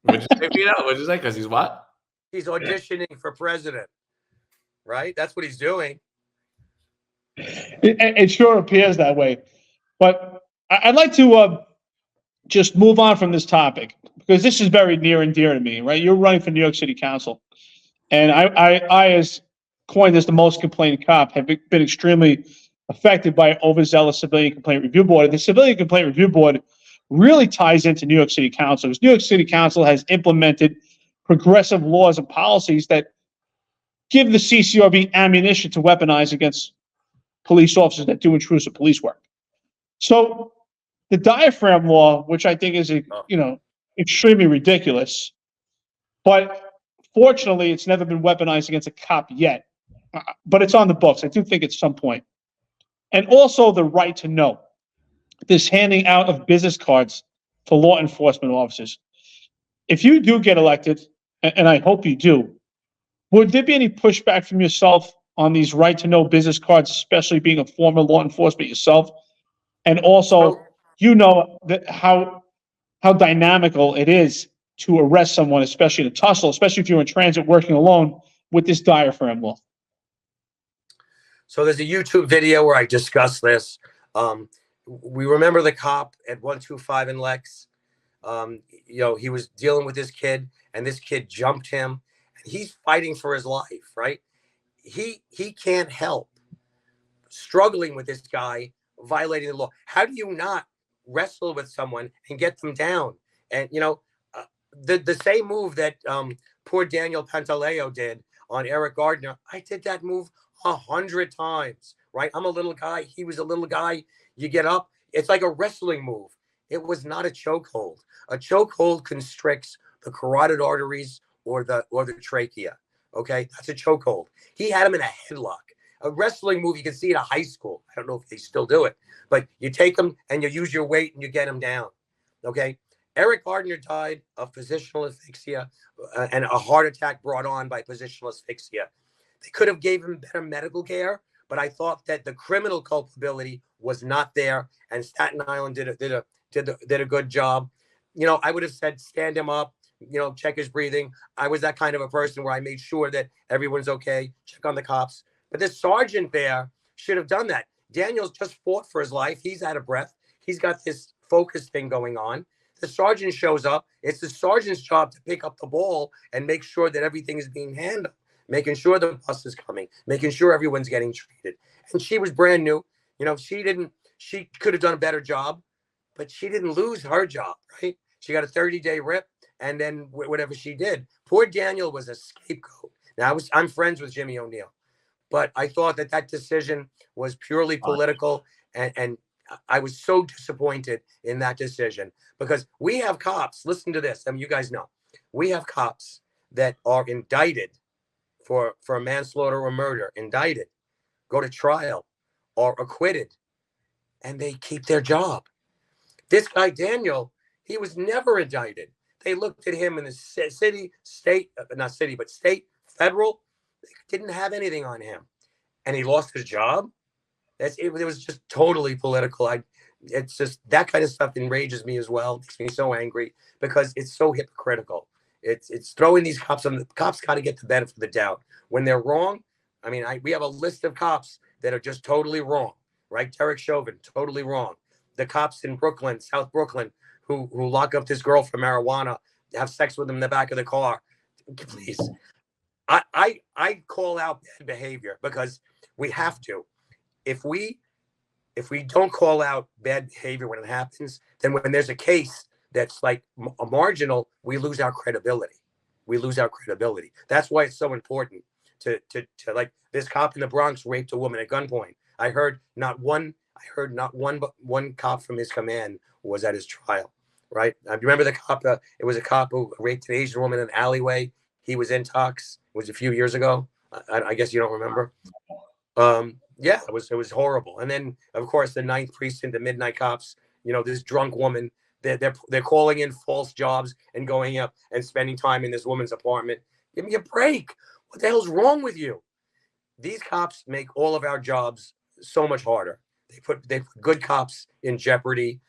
What'd you say, Vito? What'd you say? Because he's what? He's auditioning for president, right? That's what he's doing. It sure appears that way. But I'd like to just move on from this topic because this is very near and dear to me, right? You're running for New York City Council. And I as coined as the most complained cop, have been extremely affected by an overzealous Civilian Complaint Review Board. And the Civilian Complaint Review Board really ties into New York City Council, because New York City Council has implemented progressive laws and policies that give the CCRB ammunition to weaponize against police officers that do intrusive police work. So the diaphragm law, which I think is extremely ridiculous, but fortunately it's never been weaponized against a cop yet, but it's on the books. I do think at some point. And also the right to know, this handing out of business cards to law enforcement officers. If you do get elected, and I hope you do, would there be any pushback from yourself on these right to know business cards, especially being a former law enforcement yourself? And also, that how dynamical it is to arrest someone, especially in a tussle, especially if you're in transit working alone, with this diaphragm law. So there's a YouTube video where I discuss this. We remember the cop at 125 in Lex. He was dealing with this kid, and this kid jumped him. He's fighting for his life, right? He can't help struggling with this guy violating the law. How do you not wrestle with someone and get them down? And the same move that poor Daniel Pantaleo did on Eric Gardner, I did that move 100 times, right? I'm a little guy. He was a little guy. You get up. It's like a wrestling move. It was not a chokehold. A chokehold constricts the carotid arteries or the trachea. Okay, that's a chokehold. He had him in a headlock. A wrestling move, you can see it at high school. I don't know if they still do it, but you take him and you use your weight and you get him down. Okay, Eric Gardner died of positional asphyxia and a heart attack brought on by positional asphyxia. They could have gave him better medical care, but I thought that the criminal culpability was not there, and Staten Island did a good job. I would have said stand him up, check his breathing. I was that kind of a person where I made sure that everyone's okay, check on the cops. But this sergeant there should have done that. Daniel's just fought for his life. He's out of breath. He's got this focus thing going on. The sergeant shows up. It's the sergeant's job to pick up the ball and make sure that everything is being handled, making sure the bus is coming, making sure everyone's getting treated. And she was brand new. She could have done a better job, but she didn't lose her job, right? She got a 30-day rip, and then whatever she did. Poor Daniel was a scapegoat. Now, I'm friends with Jimmy O'Neill, but I thought that decision was purely political, and I was so disappointed in that decision, because we have cops. Listen to this. I mean, you guys know. We have cops that are indicted for manslaughter or murder, indicted, go to trial, or acquitted, and they keep their job. This guy, Daniel, he was never indicted. They looked at him in the state, federal. They didn't have anything on him. And he lost his job. It was just totally political. It's just that kind of stuff enrages me as well. It makes me so angry because it's so hypocritical. It's throwing these cops on. The cops got to get the benefit of the doubt. When they're wrong, I mean, we have a list of cops that are just totally wrong, right? Derek Chauvin, totally wrong. the cops in Brooklyn, South Brooklyn, who lock up this girl for marijuana, have sex with them in the back of the car. Please, I call out bad behavior because we have to. If we don't call out bad behavior when it happens, then when there's a case that's like a marginal, we lose our credibility. We lose our credibility. That's why it's so important to like this cop in the Bronx raped a woman at gunpoint. I heard not one but one cop from his command was at his trial. Right? You remember the cop? It was a cop who raped an Asian woman in an alleyway. He was in Tox. It was a few years ago. I guess you don't remember. Yeah, it was horrible. And then, of course, the 9th precinct, the midnight cops. You know, this drunk woman. They're calling in false jobs and going up and spending time in this woman's apartment. Give me a break. What the hell's wrong with you? These cops make all of our jobs so much harder. They put good cops in jeopardy.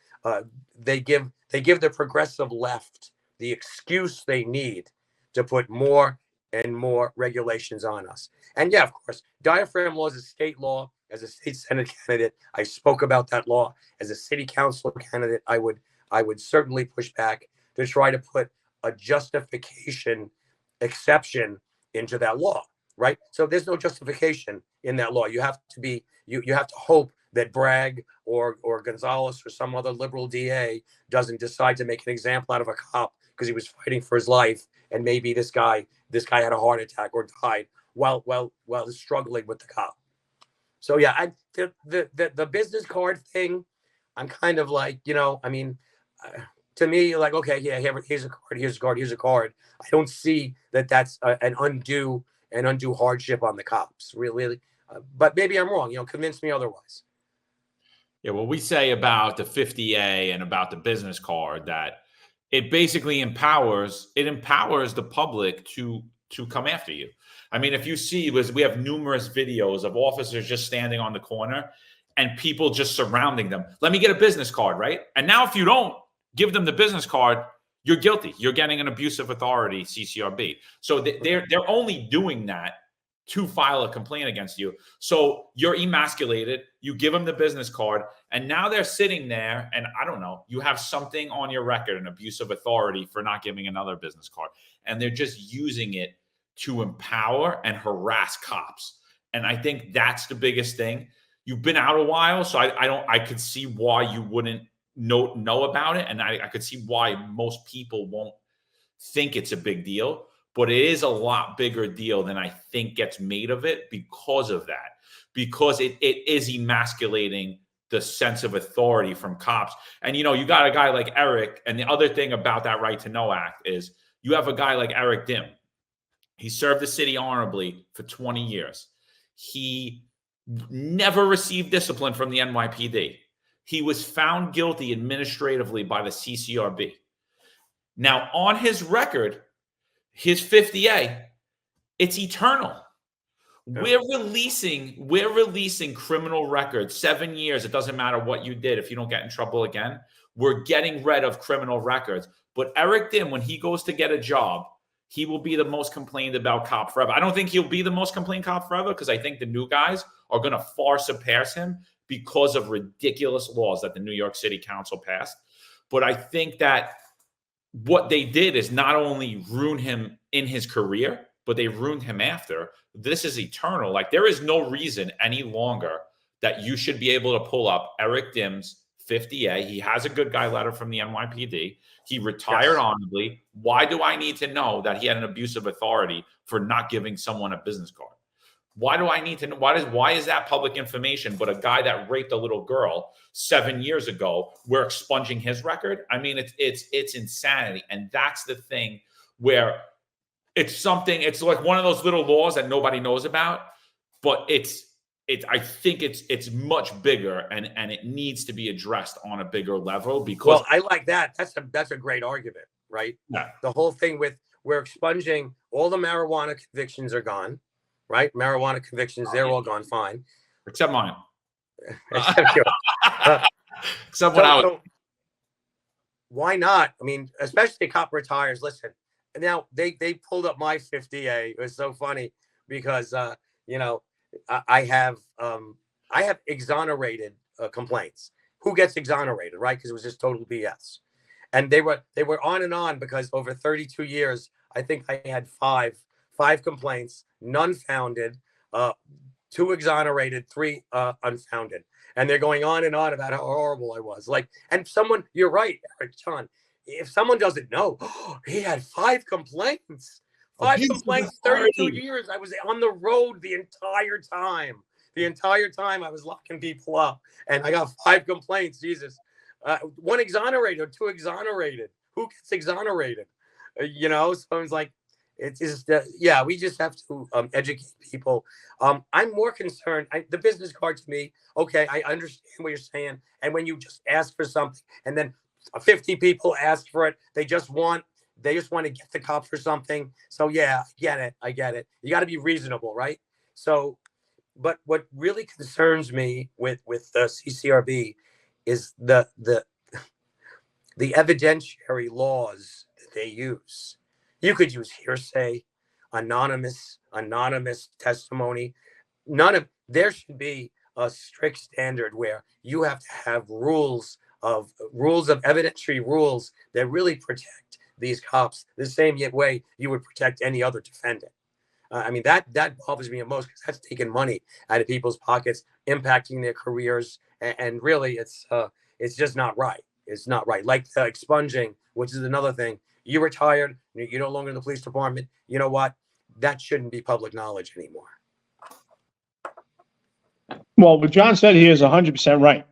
They give the progressive left the excuse they need to put more and more regulations on us. And yeah, of course, diaphragm law is a state law. As a state senate candidate, I spoke about that law. As a city council candidate, I would certainly push back to try to put a justification exception into that law, right? So there's no justification in that law. You have to hope that Bragg or Gonzalez or some other liberal DA doesn't decide to make an example out of a cop because he was fighting for his life, and maybe this guy had a heart attack or died while struggling with the cop. So yeah, the business card thing, I'm kind of like, I mean, to me, like, okay, yeah, here's a card, here's a card. I don't see that that's an undue hardship on the cops, really. But maybe I'm wrong. Convince me otherwise. Yeah, what we say about the 50A and about the business card, that it basically empowers the public to come after you. I mean, if you see, we have numerous videos of officers just standing on the corner and people just surrounding them. Let me get a business card, right? And now if you don't give them the business card, you're guilty. You're getting an abuse of authority, CCRB. So they're only doing that to file a complaint against you. So you're emasculated, you give them the business card, and now they're sitting there, and I don't know, you have something on your record, an abuse of authority for not giving another business card. And they're just using it to empower and harass cops. And I think that's the biggest thing. You've been out a while, so I could see why you wouldn't know about it. And I could see why most people won't think it's a big deal. But it is a lot bigger deal than I think gets made of it because of that. Because it is emasculating the sense of authority from cops. And, you got a guy like Eric. And the other thing about that Right to Know Act is you have a guy like Eric Dim. He served the city honorably for 20 years. He never received discipline from the NYPD. He was found guilty administratively by the CCRB. Now, on his record, his 50A, it's eternal. Yeah. We're releasing criminal records, 7 years. It doesn't matter what you did. If you don't get in trouble again, we're getting rid of criminal records. But Eric Dim, when he goes to get a job, he will be the most complained about cop forever. I don't think he'll be the most complained cop forever because I think the new guys are going to far surpass him because of ridiculous laws that the New York City Council passed. But I think that what they did is not only ruin him in his career, but they ruined him after. This is eternal. Like, there is no reason any longer that you should be able to pull up Eric Dim's 50A. He has a good guy letter from the NYPD. He retired honorably. Why do I need to know that he had an abuse of authority for not giving someone a business card? Why do I need to know? Why is that public information? But a guy that raped a little girl 7 years ago, we're expunging his record. I mean, it's insanity. And that's the thing where it's like one of those little laws that nobody knows about, but I think it's much bigger and it needs to be addressed on a bigger level because. Well, I like that. That's a great argument, right? Yeah. The whole thing with we're expunging all the marijuana convictions are gone, right? Marijuana convictions, they're all gone, fine. Except mine. Except you. Except when I was. Why not? I mean, especially a cop retires. Listen, now they pulled up my 50A. It was so funny because I have exonerated complaints. who gets exonerated, right? Because it was just total BS. And they were on and on because over 32 years, I think I had five complaints, none founded, 2 exonerated, 3 unfounded. And they're going on and on about how horrible I was. Like, and someone, you're right, Eric, John, if someone doesn't know, he had 5 complaints. 5 complaints, 32 years. I was on the road the entire time. The entire time I was locking people up. And I got 5 complaints, Jesus. 1 exonerated or 2 exonerated. Who gets exonerated? So it's like, it's just, yeah, we just have to educate people. I'm more concerned. The business card to me, okay, I understand what you're saying. And when you just ask for something and then 50 people ask for it, they just want to get the cop for something. So yeah, I get it. You got to be reasonable, right? So, but what really concerns me with the CCRB is the evidentiary laws that they use. You could use hearsay, anonymous testimony. There should be a strict standard where you have to have rules of evidentiary rules that really protect these cops the same way you would protect any other defendant. I mean, that bothers me the most because that's taking money out of people's pockets, impacting their careers, and really, it's just not right. It's not right. Like expunging, which is another thing. You're retired. You're no longer in the police department. You know what? That shouldn't be public knowledge anymore. Well, what John said here is 100% right.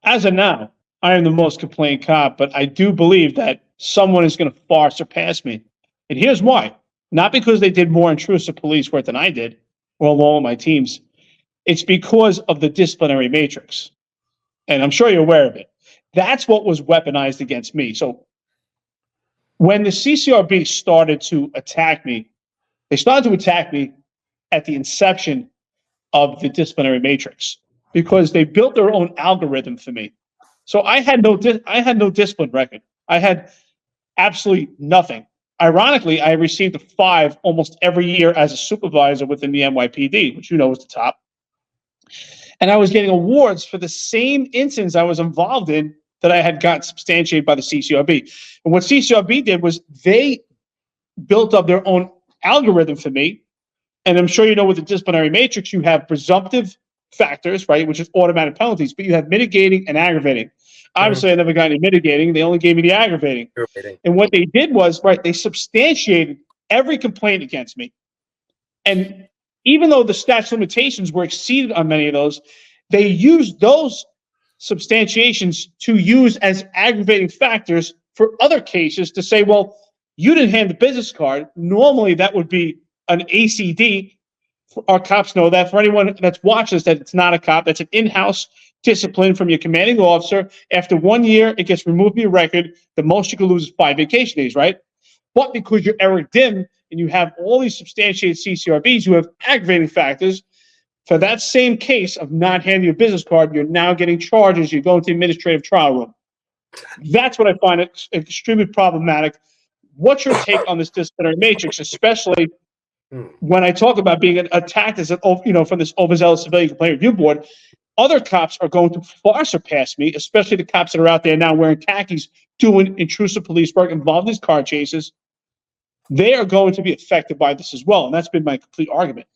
As of now, I am the most complained cop, but I do believe that someone is going to far surpass me. And here's why. Not because they did more intrusive police work than I did, or all of my teams. It's because of the disciplinary matrix. And I'm sure you're aware of it. That's what was weaponized against me. So when the CCRB started to attack me, they started to attack me at the inception of the disciplinary matrix because they built their own algorithm for me. So I had no discipline record. I had absolutely nothing. Ironically, I received a 5 almost every year as a supervisor within the NYPD, which is the top. And I was getting awards for the same incidents I was involved in that I had gotten substantiated by the CCRB. And what CCRB did was they built up their own algorithm for me. And I'm sure with the disciplinary matrix, you have presumptive factors, right, which is automatic penalties, but you have mitigating and aggravating. Obviously, I never got any mitigating. They only gave me the aggravating. And what they did was, they substantiated every complaint against me. And even though the statute of limitations were exceeded on many of those, they used those substantiations to use as aggravating factors for other cases to say, well, you didn't hand the business card. Normally, that would be an ACD. Our cops know that. For anyone that's watched this, that it's not a cop. That's an in-house discipline from your commanding officer. After 1 year, it gets removed from your record. The most you can lose is 5 vacation days, right? But because you're Eric Dim and you have all these substantiated CCRBs, you have aggravating factors. For that same case of not handing your business card, you're now getting charges. You're going to the administrative trial room. That's what I find extremely problematic. What's your take on this disciplinary matrix, especially when I talk about being attacked as from this overzealous civilian complaint review board? Other cops are going to far surpass me, especially the cops that are out there now wearing khakis, doing intrusive police work, involved in these car chases. They are going to be affected by this as well, and that's been my complete argument.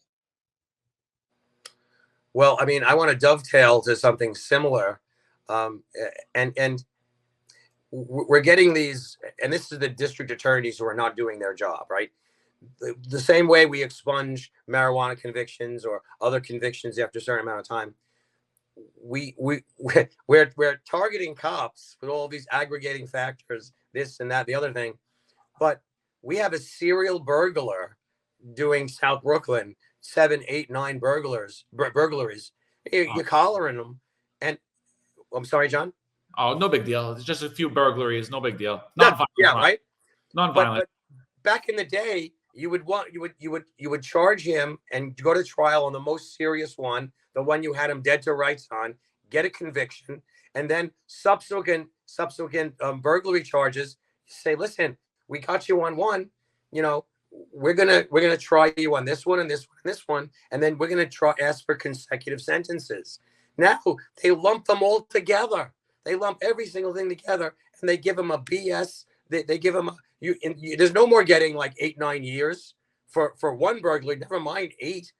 Well, I mean, I want to dovetail to something similar, and we're getting these, and this is the district attorneys who are not doing their job, right? The same way we expunge marijuana convictions or other convictions after a certain amount of time, we're targeting cops with all these aggregating factors, this and that, the other thing, but we have a serial burglar doing South Brooklyn, 7, 8, 9 burglaries. You're collaring them, and I'm sorry, John. Oh, no big deal. It's just a few burglaries. No big deal. Yeah, right. Non-violent. But back in the day, you would charge him and go to trial on the most serious one, the one you had him dead to rights on, get a conviction, and then subsequent burglary charges. Say, listen, we got you on one. We're gonna try you on this one and this one and this one, and then we're gonna ask for consecutive sentences. Now they lump them all together. They lump every single thing together, and they give them a BS. They give them there's no more getting like 8-9 years for one burglary. Never mind 8.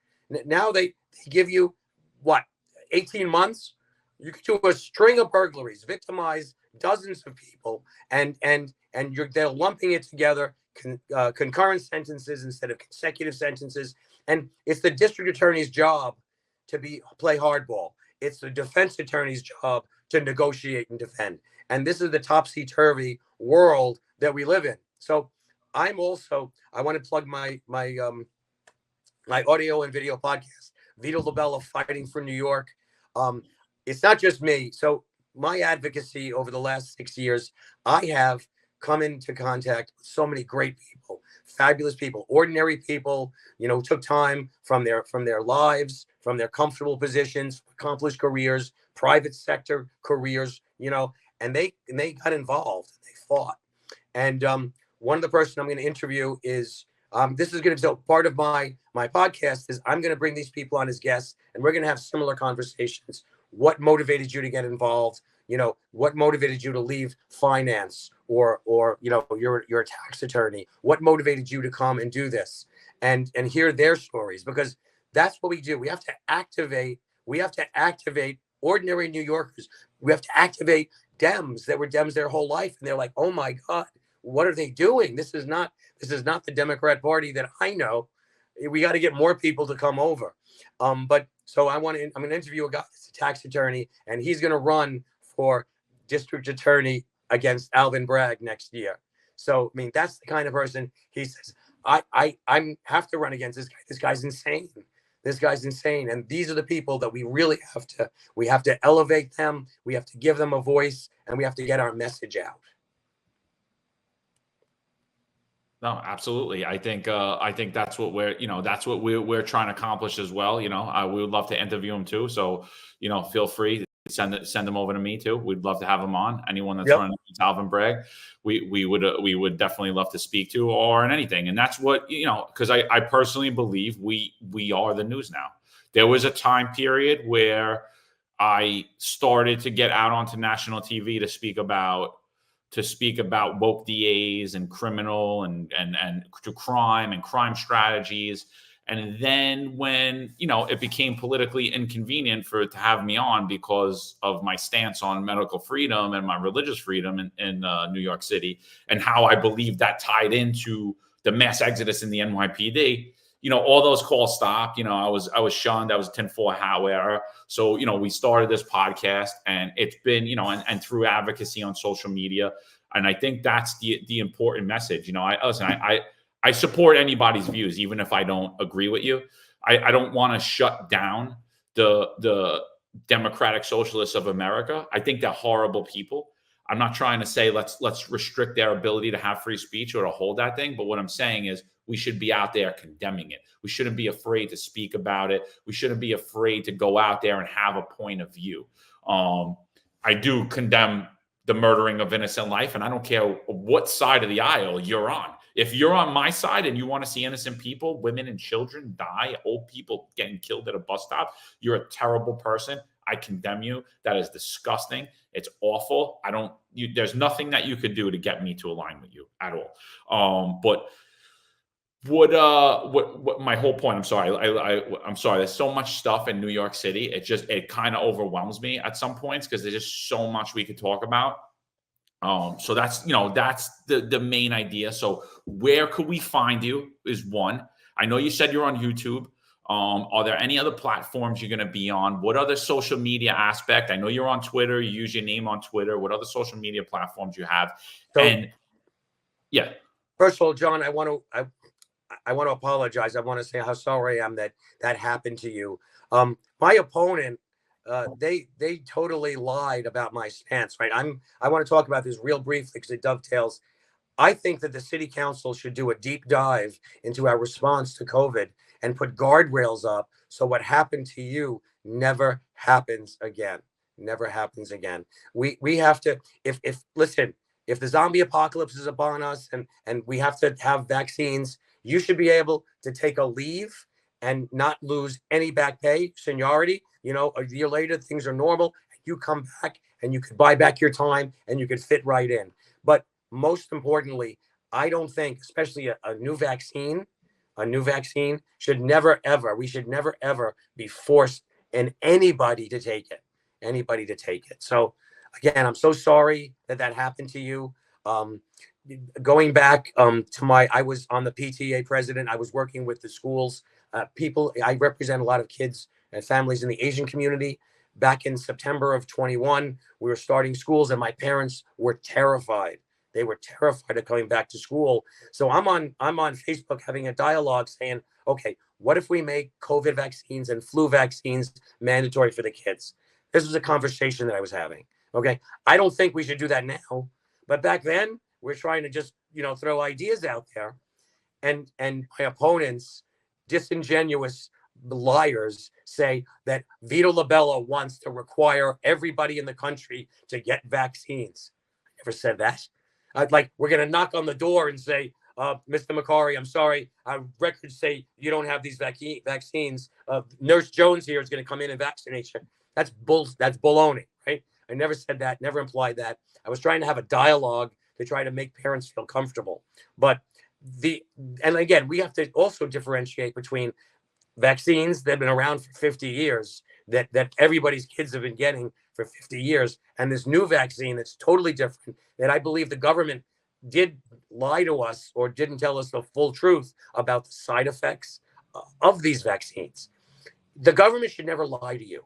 Now they give you what, 18 months. You could do a string of burglaries, victimize dozens of people, and they're lumping it together, concurrent sentences instead of consecutive sentences. And it's the district attorney's job to play hardball. It's the defense attorney's job to negotiate and defend. And this is the topsy-turvy world that we live in. So I want to plug my audio and video podcast, Vito LaBella, Fighting for New York. It's not just me. So my advocacy over the last 6 years, I have come into contact with so many great people, fabulous people, ordinary people, who took time from their lives, from their comfortable positions, accomplished careers, private sector careers, and they got involved. They fought. And one of the person I'm going to interview is, this is going to be part of my podcast is I'm going to bring these people on as guests, and we're going to have similar conversations. What motivated you to get involved? What motivated you to leave finance or you're a tax attorney? What motivated you to come and do this and hear their stories? Because that's what we do. We have to activate ordinary New Yorkers. We have to activate Dems that were Dems their whole life. And they're like, oh my God, what are they doing? This is not the Democrat Party that I know. We got to get more people to come over. But so I'm going to interview a guy that's a tax attorney, and he's going to run for district attorney against Alvin Bragg next year. So, I mean, that's the kind of person he says, I have to run against this guy. This guy's insane. This guy's insane. And these are the people that we really have to elevate them. We have to give them a voice, and we have to get our message out. No, absolutely. I think that's what we're trying to accomplish as well. We would love to interview him too. So, feel free to send them over to me too. We'd love to have him on. Anyone that's running against Alvin Bragg, we would definitely love to speak to, or in anything. And that's what, because I personally believe we are the news now. There was a time period where I started to get out onto national TV to speak about woke DAs and criminal and to crime and crime strategies. And then when, it became politically inconvenient to have me on because of my stance on medical freedom and my religious freedom in New York City, and how I believe that tied into the mass exodus in the NYPD, all those calls stopped. I was shunned. I was a tinfoil hat wearer. So, we started this podcast, and it's been, and through advocacy on social media. And I think that's the important message. I support anybody's views, even if I don't agree with you. I don't want to shut down the Democratic Socialists of America. I think they're horrible people. I'm not trying to say let's restrict their ability to have free speech or to hold that thing. But what I'm saying is we should be out there condemning it. We shouldn't be afraid to speak about it. We shouldn't be afraid to go out there and have a point of view. I do condemn the murdering of innocent life, and I don't care what side of the aisle you're on. If you're on my side and you want to see innocent people, women and children die, old people getting killed at a bus stop, you're a terrible person. I condemn you. That is disgusting. It's awful. There's nothing that you could do to get me to align with you at all. But what my whole point, I'm sorry. I'm sorry. There's so much stuff in New York City. It kind of overwhelms me at some points because there's just so much we could talk about. So that's the main idea. So where could we find you is one. I know you said you're on YouTube. Are there any other platforms you're going to be on? What other social media aspect? I know you're on Twitter. You use your name on Twitter. What other social media platforms you have? First of all, John, I want to apologize. I want to say how sorry I am that happened to you. My opponent, they totally lied about my stance, right? I want to talk about this real briefly because it dovetails. I think that the city council should do a deep dive into our response to COVID and put guardrails up so what happened to you never happens again. Never happens again. We have to, if the zombie apocalypse is upon us and we have to have vaccines, you should be able to take a leave and not lose any back pay, seniority. You know, a year later, things are normal. You come back and you could buy back your time and you could fit right in. But most importantly, I don't think, especially a new vaccine should never, ever, we should never, ever be forced in anybody to take it. So again, I'm so sorry that that happened to you. Going back I was on the PTA president. I was working with the schools, I represent a lot of kids and families in the Asian community. Back in September of 21, we were starting schools and my parents were terrified. They were terrified of coming back to school. So I'm on Facebook having a dialogue saying, okay, what if we make COVID vaccines and flu vaccines mandatory for the kids? This was a conversation that I was having. Okay. I don't think we should do that now, but back then we're trying to just, throw ideas out there, and my opponents, disingenuous liars, say that Vito LaBella wants to require everybody in the country to get vaccines. I never said that. We're going to knock on the door and say, Mr. McCarry, I'm sorry, our records say you don't have these vaccines. Nurse Jones here is going to come in and vaccinate you. That's baloney, right? I never said that, never implied that. I was trying to have a dialogue to try to make parents feel comfortable. But and again, we have to also differentiate between vaccines that have been around for 50 years, that everybody's kids have been getting for 50 years, and this new vaccine that's totally different, that I believe the government did lie to us or didn't tell us the full truth about the side effects of these vaccines. The government should never lie to you.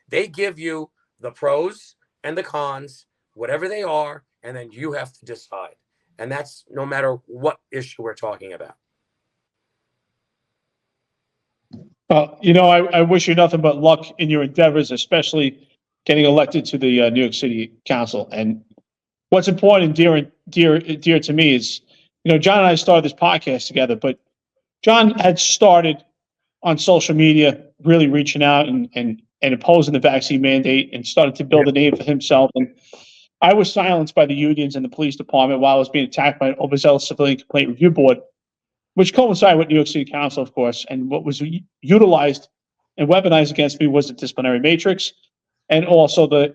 They give you the pros and the cons, whatever they are, and then you have to decide. And that's no matter what issue we're talking about. I wish you nothing but luck in your endeavors, especially getting elected to the New York City Council. And what's important and dear to me is, John and I started this podcast together, but John had started on social media, really reaching out and opposing the vaccine mandate, and started to build a name for himself. And I was silenced by the unions and the police department while I was being attacked by an overzealous civilian complaint review board, which coincided with New York City Council, of course. And what was utilized and weaponized against me was the disciplinary matrix, and also the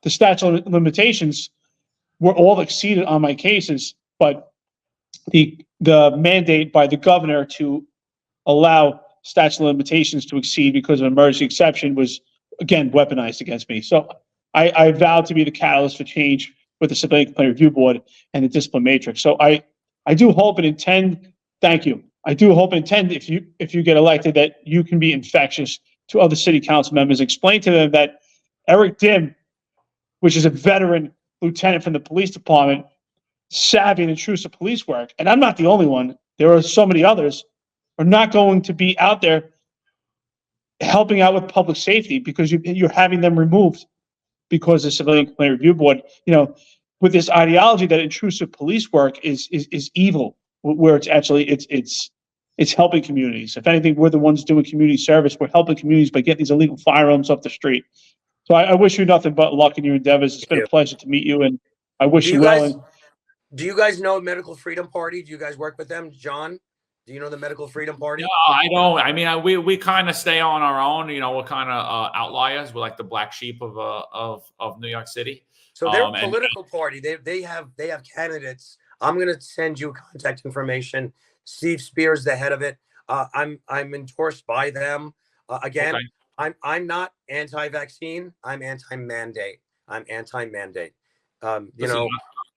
statute of limitations were all exceeded on my cases. But the mandate by the governor to allow statute of limitations to exceed because of emergency exception was, again, weaponized against me. So I vowed to be the catalyst for change with the Civilian Complaint Review Board and the discipline matrix. So I do hope and intend. Thank you. I do hope and intend, if you get elected, that you can be infectious to other city council members. Explain to them that Eric Dim, which is a veteran lieutenant from the police department, savvy and intrusive police work, and I'm not the only one, there are so many others, are not going to be out there helping out with public safety because you're having them removed because the Civilian Complaint Review Board, with this ideology that intrusive police work is evil, where it's actually it's helping communities. If anything, we're the ones doing community service. We're helping communities by getting these illegal firearms off the street. So I wish you nothing but luck in your endeavors. It's been a pleasure to meet you, and I wish you well. Do you guys know Medical Freedom Party? Do you guys work with them, John? Do you know the Medical Freedom Party? No, I don't. I mean, we kind of stay on our own. We're kind of outliers. We're like the black sheep of New York City. So they're a political party. They have candidates. I'm going to send you contact information. Steve Spears, the head of it. I'm endorsed by them. Again, okay. I'm not anti-vaccine. I'm anti-mandate. Listen,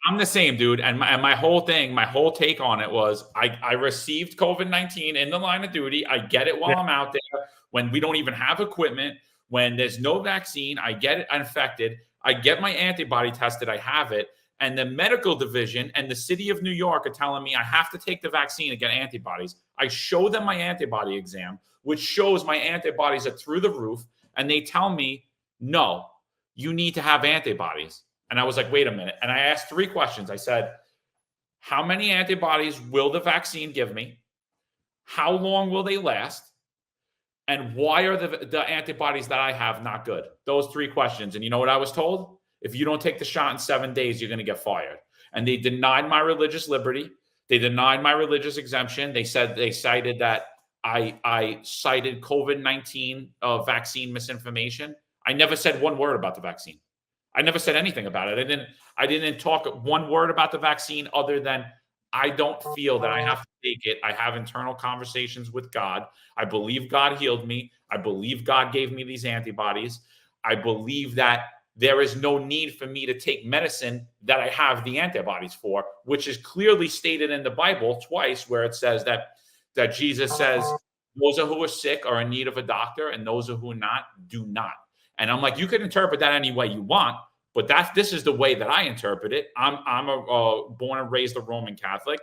I'm the same, dude. And my whole take on it was I received COVID-19 in the line of duty. I get it while I'm out there when we don't even have equipment, when there's no vaccine. I get it infected. I get my antibody tested. I have it. And the medical division and the city of New York are telling me I have to take the vaccine and get antibodies. I show them my antibody exam, which shows my antibodies are through the roof. And they tell me, no, you need to have antibodies. And I was like, wait a minute. And I asked 3 questions. I said, how many antibodies will the vaccine give me? How long will they last? And why are the antibodies that I have not good? Those 3 questions. And you know what I was told? If you don't take the shot in 7 days, you're going to get fired. And they denied my religious liberty. They denied my religious exemption. They cited that I cited COVID-19 vaccine misinformation. I never said one word about the vaccine. I never said anything about it. I didn't talk one word about the vaccine other than I don't feel that I have to take it. I have internal conversations with God. I believe God healed me. I believe God gave me these antibodies. I believe that there is no need for me to take medicine that I have the antibodies for, which is clearly stated in the Bible twice, where it says that Jesus says, those who are sick are in need of a doctor, and those who are not, do not. And I'm like, you can interpret that any way you want, but this is the way that I interpret it. I'm a born and raised a Roman Catholic,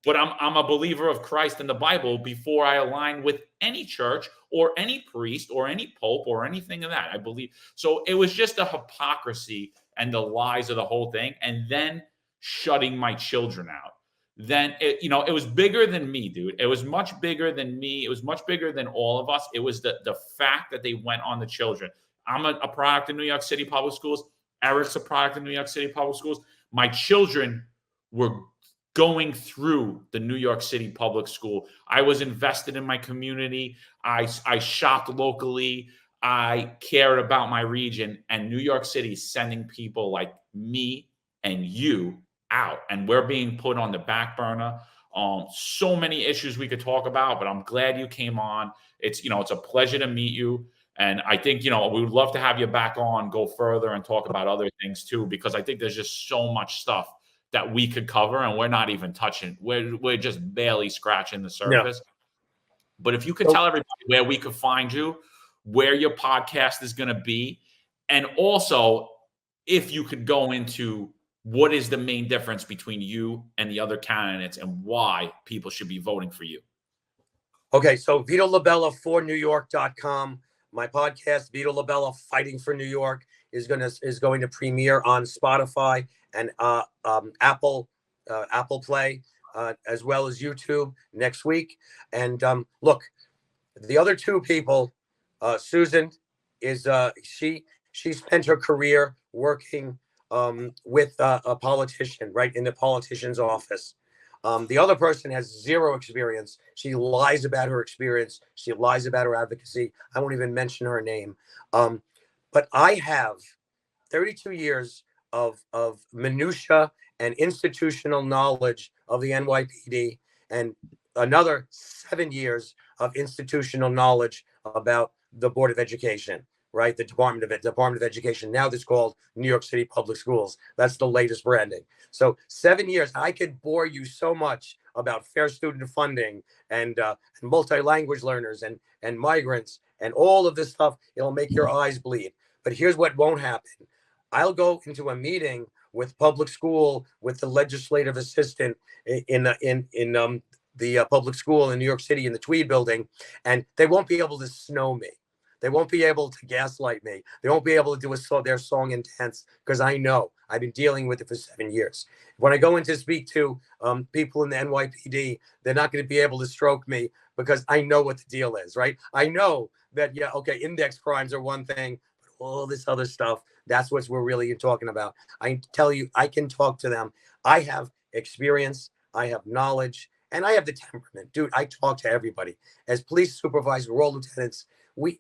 but I'm a believer of Christ and the Bible before I align with any church or any priest or any pope or anything of that. I believe. So it was just the hypocrisy and the lies of the whole thing, and then shutting my children out. Then it was bigger than me, dude. It was much bigger than me. It was much bigger than all of us. It was the fact that they went on the children. I'm a product of New York City public schools. Eric's a product of New York City public schools. My children were going through the New York City public school. I was invested in my community. I shopped locally. I cared about my region, and New York City is sending people like me and you out, and we're being put on the back burner. So many issues we could talk about, but I'm glad you came on. It's a pleasure to meet you. And I think, we would love to have you back on, go further and talk about other things too, because I think there's just so much stuff that we could cover and we're not even touching. We're just barely scratching the surface. Yeah. But if you could tell everybody where we could find you, where your podcast is going to be, and also if you could go into what is the main difference between you and the other candidates and why people should be voting for you. Okay, so Vito LaBella for NewYork.com. My podcast, Vito LaBella Fighting for New York, is going to premiere on Spotify and Apple Play, as well as YouTube next week. And look, the other two people, Susan is she spent her career working with a politician, right, in the politician's office. The other person has zero experience. She lies about her experience. She lies about her advocacy. I won't even mention her name. But I have 32 years of minutia and institutional knowledge of the NYPD, and another 7 years of institutional knowledge about the Board of Education, right? The Department of Education. Now this called New York City Public Schools. That's the latest branding. So 7 years, I could bore you so much about fair student funding and multi-language learners and migrants and all of this stuff. It'll make your eyes bleed. But here's what won't happen. I'll go into a meeting with public school, with the legislative assistant in the public school in New York City in the Tweed building, and they won't be able to snow me. They won't be able to gaslight me. They won't be able to do their song and dance, because I know I've been dealing with it for 7 years. When I go in to speak to people in the NYPD, they're not going to be able to stroke me because I know what the deal is, right? I know that, yeah, okay, index crimes are one thing, but all this other stuff, that's what we're really talking about. I tell you, I can talk to them. I have experience, I have knowledge, and I have the temperament. Dude, I talk to everybody. As police supervisor, we're all lieutenants.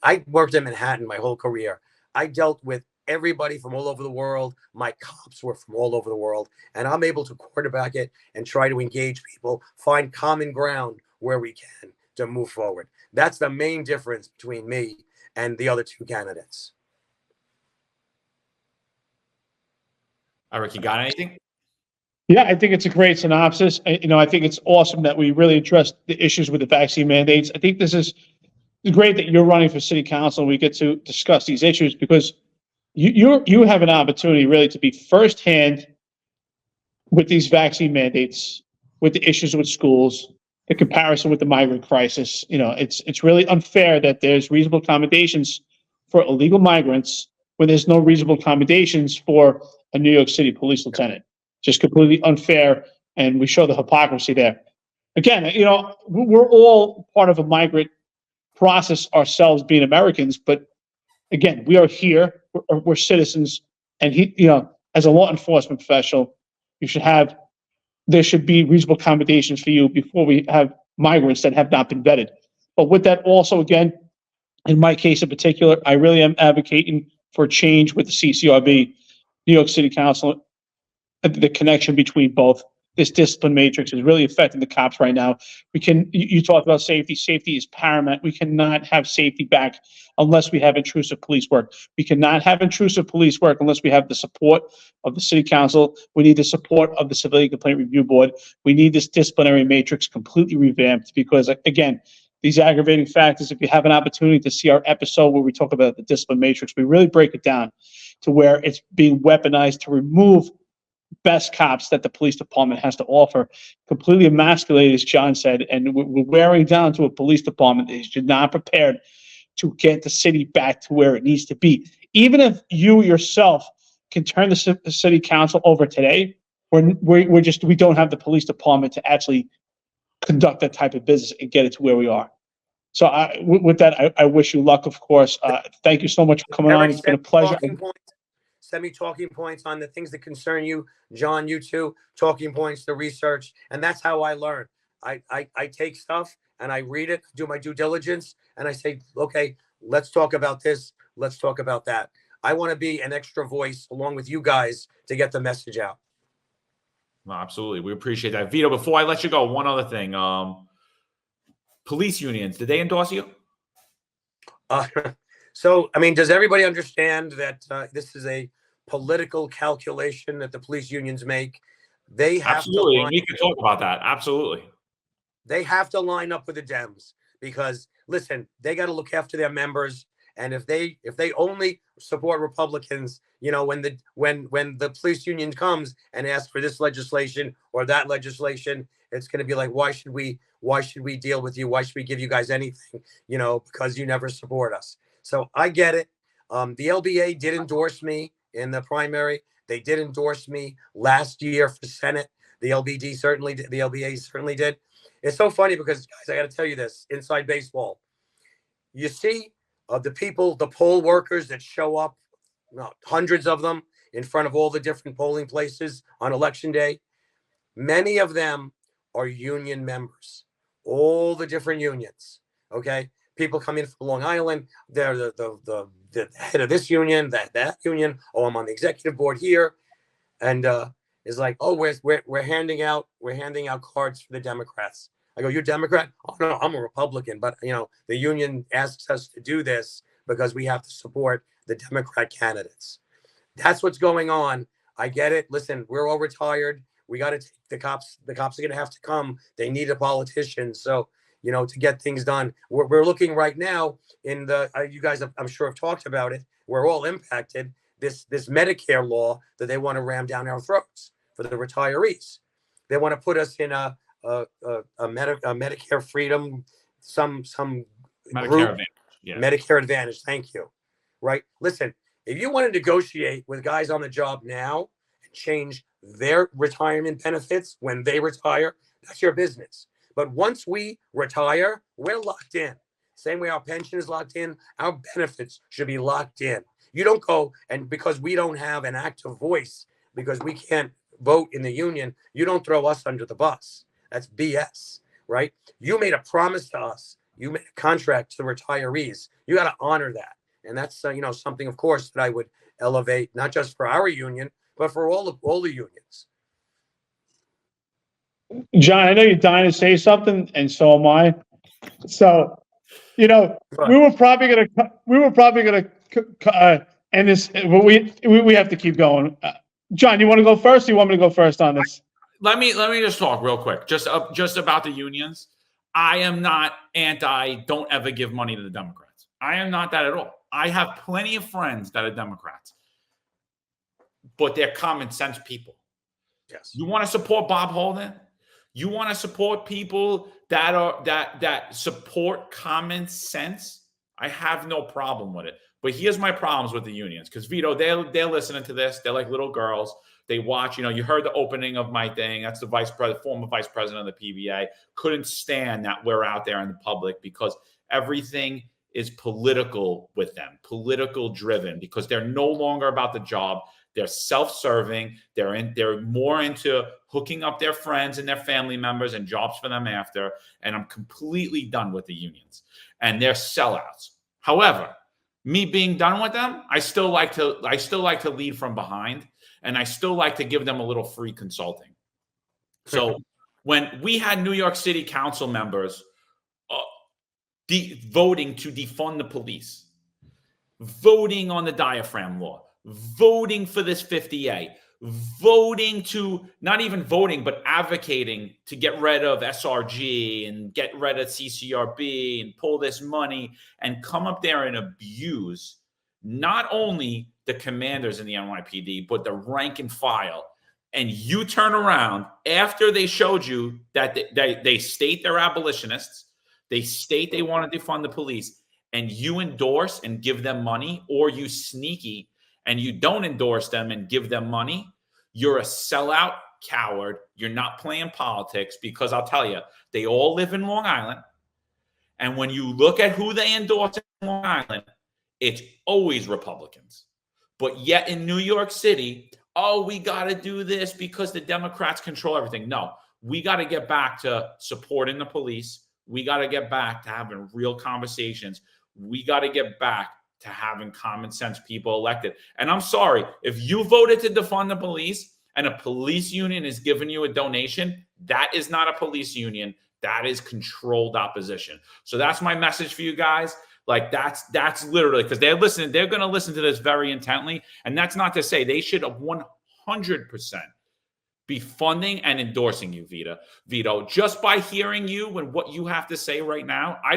I worked in Manhattan my whole career. I dealt with everybody from all over the world. My cops were from all over the world. And I'm able to quarterback it and try to engage people, find common ground where we can to move forward. That's the main difference between me and the other two candidates. Eric, you got anything? Yeah, I think it's a great synopsis. I think it's awesome that we really addressed the issues with the vaccine mandates. I think this is great that you're running for city council and we get to discuss these issues, because you have an opportunity really to be firsthand with these vaccine mandates, with the issues with schools, the comparison with the migrant crisis. It's really unfair that there's reasonable accommodations for illegal migrants when there's no reasonable accommodations for a New York City police lieutenant. Just completely unfair, and we show the hypocrisy there. Again, we're all part of a migrant process ourselves, being Americans, but again, we are here, we're citizens, and as a law enforcement professional, there should be reasonable accommodations for you before we have migrants that have not been vetted. But with that also, again, in my case in particular, I really am advocating for change with the CCRB, New York City Council, the connection between both. This discipline matrix is really affecting the cops right now. You talked about safety. Safety is paramount. We cannot have safety back unless we have intrusive police work. We cannot have intrusive police work unless we have the support of the city council. We need the support of the Civilian Complaint Review Board. We need this disciplinary matrix completely revamped because, again, these aggravating factors, if you have an opportunity to see our episode where we talk about the discipline matrix, we really break it down to where it's being weaponized to remove best cops that the police department has to offer, completely emasculated, as John said, and we're wearing down to a police department that is not prepared to get the city back to where it needs to be. Even if you yourself can turn the city council over today, we don't have the police department to actually conduct that type of business and get it to where we are. So with that, I wish you luck, of course. Thank you so much for coming on. It's been a pleasure. Send me talking points on the things that concern you, John, you too, talking points, the research. And that's how I learn. I take stuff and I read it, do my due diligence, and I say, okay, let's talk about this. Let's talk about that. I want to be an extra voice along with you guys to get the message out. No, absolutely. We appreciate that. Vito, before I let you go, one other thing. Police unions, did they endorse you? So, I mean, does everybody understand that this is a political calculation that the police unions make? They have absolutely. to. We can talk about that. Absolutely. They have to line up with the Dems because, listen, they got to look after their members. And if they only support Republicans, you know, when the police union comes and asks for this legislation or that legislation, it's going to be like, why should we deal with you? Why should we give you guys anything? You know, because you never support us. So I get it. The LBA did endorse me in the primary. They did endorse me last year for Senate. The LBA certainly did. It's so funny because, guys, I got to tell you this, inside baseball, you see the people, the poll workers that show up, hundreds of them in front of all the different polling places on election day. Many of them are union members, all the different unions. Okay. People come in from Long Island. They're the head of this union, that union. Oh, I'm on the executive board here, and it's like, oh, we're handing out cards for the Democrats. I go, you're Democrat? Oh no, I'm a Republican. But you know, the union asks us to do this because we have to support the Democrat candidates. That's what's going on. I get it. Listen, we're all retired. We got to take the cops. The cops are going to have to come. They need a politician. So, you know, to get things done. We're looking right now in the, you guys, I'm sure have talked about it. We're all impacted. This Medicare law that they want to ram down our throats for the retirees. They want to put us in a Medicare freedom, some Medicare group, Advantage. Yeah. Medicare Advantage. Thank you. Right. Listen, if you want to negotiate with guys on the job now and change their retirement benefits when they retire, that's your business. But once we retire, we're locked in. Same way our pension is locked in, our benefits should be locked in. You don't go, and because we don't have an active voice, because we can't vote in the union, you don't throw us under the bus. That's BS, right? You made a promise to us. You made a contract to the retirees. You got to honor that. And that's something, of course, that I would elevate, not just for our union, but for all the unions. John, I know you're dying to say something, and so am I. So, we were probably gonna end this, but we have to keep going. John, you want to go first? Or you want me to go first on this? Let me just talk real quick, just about the unions. I am not don't ever give money to the Democrats. I am not that at all. I have plenty of friends that are Democrats, but they're common sense people. Yes. You want to support Bob Holden? You want to support people that support common sense? I have no problem with it. But here's my problems with the unions. Because Vito, they're listening to this. They're like little girls. They watch. You heard the opening of my thing. That's the former vice president of the PBA. Couldn't stand that we're out there in the public because everything is political with them, political driven, because they're no longer about the job. They're self-serving. They're more into hooking up their friends and their family members and jobs for them after. And I'm completely done with the unions. And they're sellouts. However, me being done with them, I still like to lead from behind, and I still like to give them a little free consulting. So when we had New York City council members voting to defund the police, voting on the diaphragm law, voting for this 50A, voting to, not even voting, but advocating to get rid of SRG and get rid of CCRB and pull this money and come up there and abuse not only the commanders in the NYPD, but the rank and file. And you turn around after they showed you that they state they're abolitionists, they state they want to defund the police, and you endorse and give them money, or you sneaky and you don't endorse them and give them money, you're a sellout coward. You're not playing politics, because I'll tell you, they all live in Long Island. And when you look at who they endorse in Long Island, it's always Republicans. But yet in New York City, oh, we got to do this because the Democrats control everything. No, we got to get back to supporting the police. We got to get back to having real conversations. We got to get back to having common sense people elected. And I'm sorry, if you voted to defund the police and a police union is giving you a donation, that is not a police union. That is controlled opposition. So that's my message for you guys. Like that's literally, because they're going to listen to this very intently. And that's not to say they should have 100% be funding and endorsing you, Vito, just by hearing you and what you have to say right now. I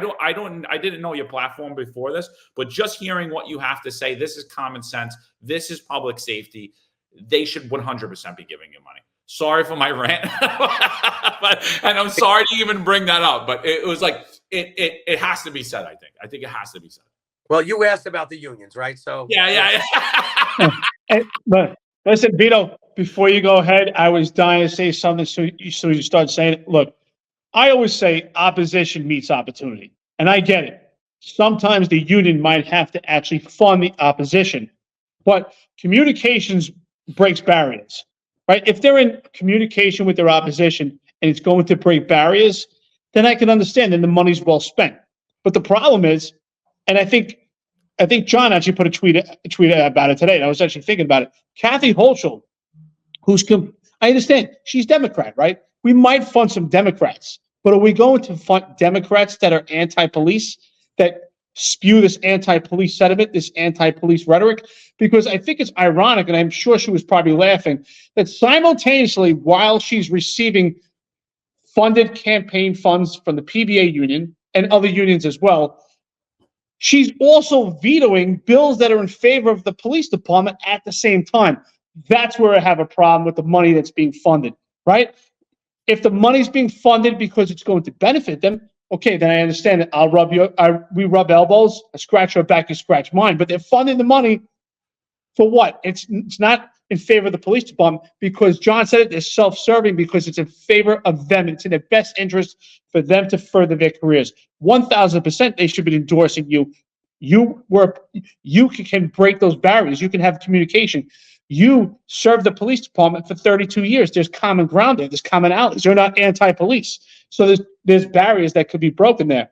didn't know your platform before this, but just hearing what you have to say, this is common sense. This is public safety. They should 100% be giving you money. Sorry for my rant, and I'm sorry to even bring that up, but it was like, it has to be said. I think it has to be said. Well, you asked about the unions, right? So yeah. But listen, Vito, before you go ahead, I was dying to say something, so you start saying it. Look, I always say opposition meets opportunity, and I get it. Sometimes the union might have to actually fund the opposition, but communications breaks barriers, right? If they're in communication with their opposition and it's going to break barriers, then I can understand, and the money's well spent. But the problem is, and I think John actually put a tweet about it today, and I was actually thinking about it. Kathy Hochul, I understand she's Democrat, right? We might fund some Democrats, but are we going to fund Democrats that are anti-police, that spew this anti-police sentiment, this anti-police rhetoric? Because I think it's ironic, and I'm sure she was probably laughing, that simultaneously, while she's receiving funded campaign funds from the PBA union and other unions as well, she's also vetoing bills that are in favor of the police department at the same time. That's where I have a problem with the money that's being funded, right? If the money's being funded because it's going to benefit them, okay, then I understand it. We rub elbows, I scratch your back, you scratch mine. But they're funding the money for what? It's not in favor of the police department, because John said it, they're self-serving, because it's in favor of them. It's in their best interest for them to further their careers. 1,000% they should be endorsing you. You can break those barriers. You can have communication. You served the police department for 32 years. There's common ground there. There's commonalities. You're not anti-police. So there's barriers that could be broken there.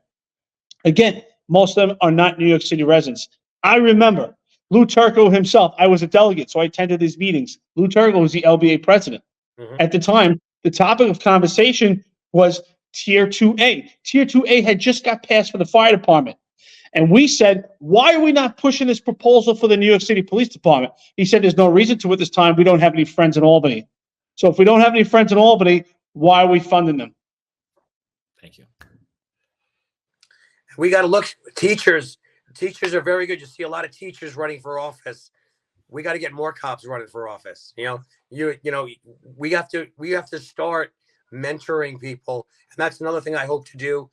Again, most of them are not New York City residents. I remember Lou Turco himself. I was a delegate, so I attended these meetings. Lou Turco was the LBA president. Mm-hmm. At the time, the topic of conversation was Tier 2A. Tier 2A had just got passed for the fire department. And we said, why are we not pushing this proposal for the New York City Police Department? He said, there's no reason to at this time. We don't have any friends in Albany. So if we don't have any friends in Albany, why are we funding them? Thank you. We got to look, teachers are very good. You see a lot of teachers running for office. We got to get more cops running for office. We have to start mentoring people. And that's another thing I hope to do.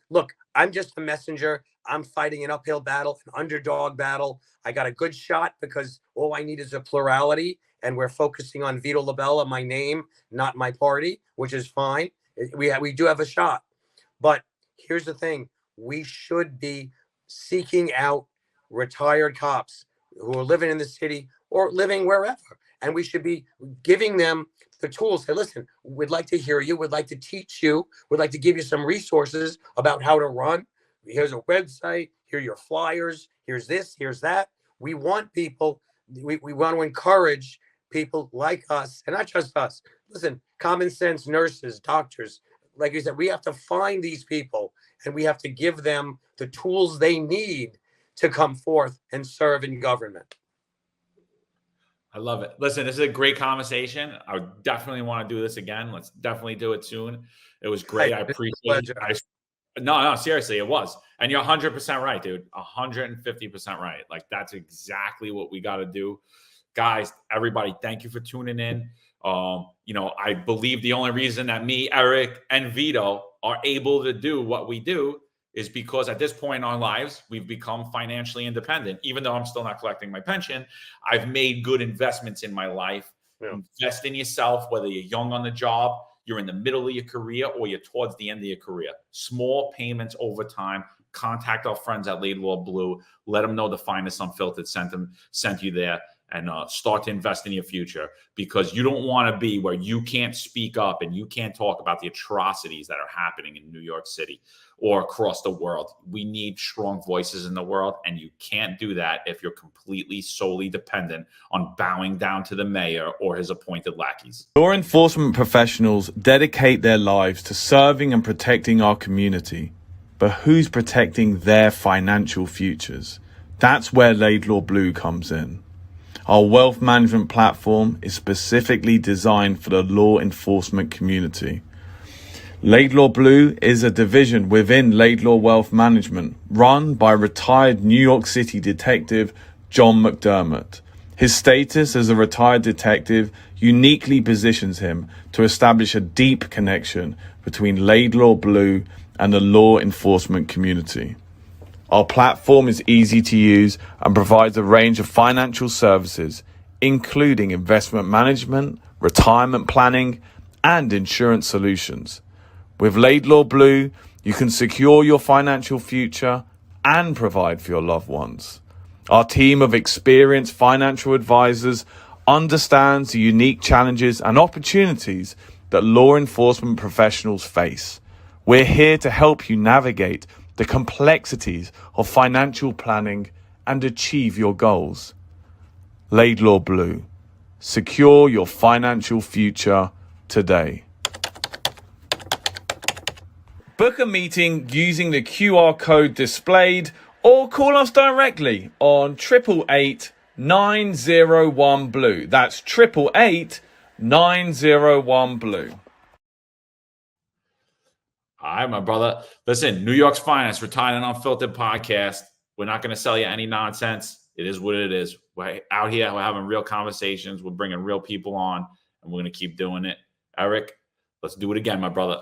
Look, I'm just a messenger. I'm fighting an uphill battle, an underdog battle. I got a good shot because all I need is a plurality. And we're focusing on Vito LaBella, my name, not my party, which is fine. We do have a shot. But here's the thing. We should be seeking out retired cops. who are living in the city or living wherever. And we should be giving them the tools. Say, listen, we'd like to hear you. We'd like to teach you. We'd like to give you some resources about how to run. Here's a website. Here are your flyers. Here's this. Here's that. We want people. We want to encourage people like us, and not just us. Listen, common sense nurses, doctors, like you said, we have to find these people and we have to give them the tools they need to come forth and serve in government. I love it. Listen, this is a great conversation. I would definitely want to do this again. Let's definitely do it soon. It was great. I appreciate it. No, seriously, it was. And you're 100% right, dude. 150% right. Like, that's exactly what we got to do. Guys, everybody, thank you for tuning in. I believe the only reason that me, Eric, and Vito are able to do what we do is because at this point in our lives, we've become financially independent. Even though I'm still not collecting my pension, I've made good investments in my life. Yeah. Invest in yourself, whether you're young on the job, you're in the middle of your career, or you're towards the end of your career. Small payments over time. Contact our friends at Laidlaw Blue. Let them know the Finest Unfiltered sent you there. And start to invest in your future, because you don't want to be where you can't speak up and you can't talk about the atrocities that are happening in New York City or across the world. We need strong voices in the world, and you can't do that if you're completely solely dependent on bowing down to the mayor or his appointed lackeys. Law enforcement professionals dedicate their lives to serving and protecting our community, but who's protecting their financial futures? That's where Laidlaw Blue comes in. Our wealth management platform is specifically designed for the law enforcement community. Laidlaw Blue is a division within Laidlaw Wealth Management, run by retired New York City detective John McDermott. His status as a retired detective uniquely positions him to establish a deep connection between Laidlaw Blue and the law enforcement community. Our platform is easy to use and provides a range of financial services, including investment management, retirement planning, and insurance solutions. With Laidlaw Blue, you can secure your financial future and provide for your loved ones. Our team of experienced financial advisors understands the unique challenges and opportunities that law enforcement professionals face. We're here to help you navigate the complexities of financial planning and achieve your goals. Laidlaw Blue. Secure your financial future today. Book a meeting using the QR code displayed or call us directly on 888-901-BLUE. That's 888-901-BLUE. All right, my brother. Listen, New York's Finest, Retired and Unfiltered Podcast. We're not going to sell you any nonsense. It is what it is. We're out here. We're having real conversations. We're bringing real people on, and we're going to keep doing it. Eric, let's do it again, my brother.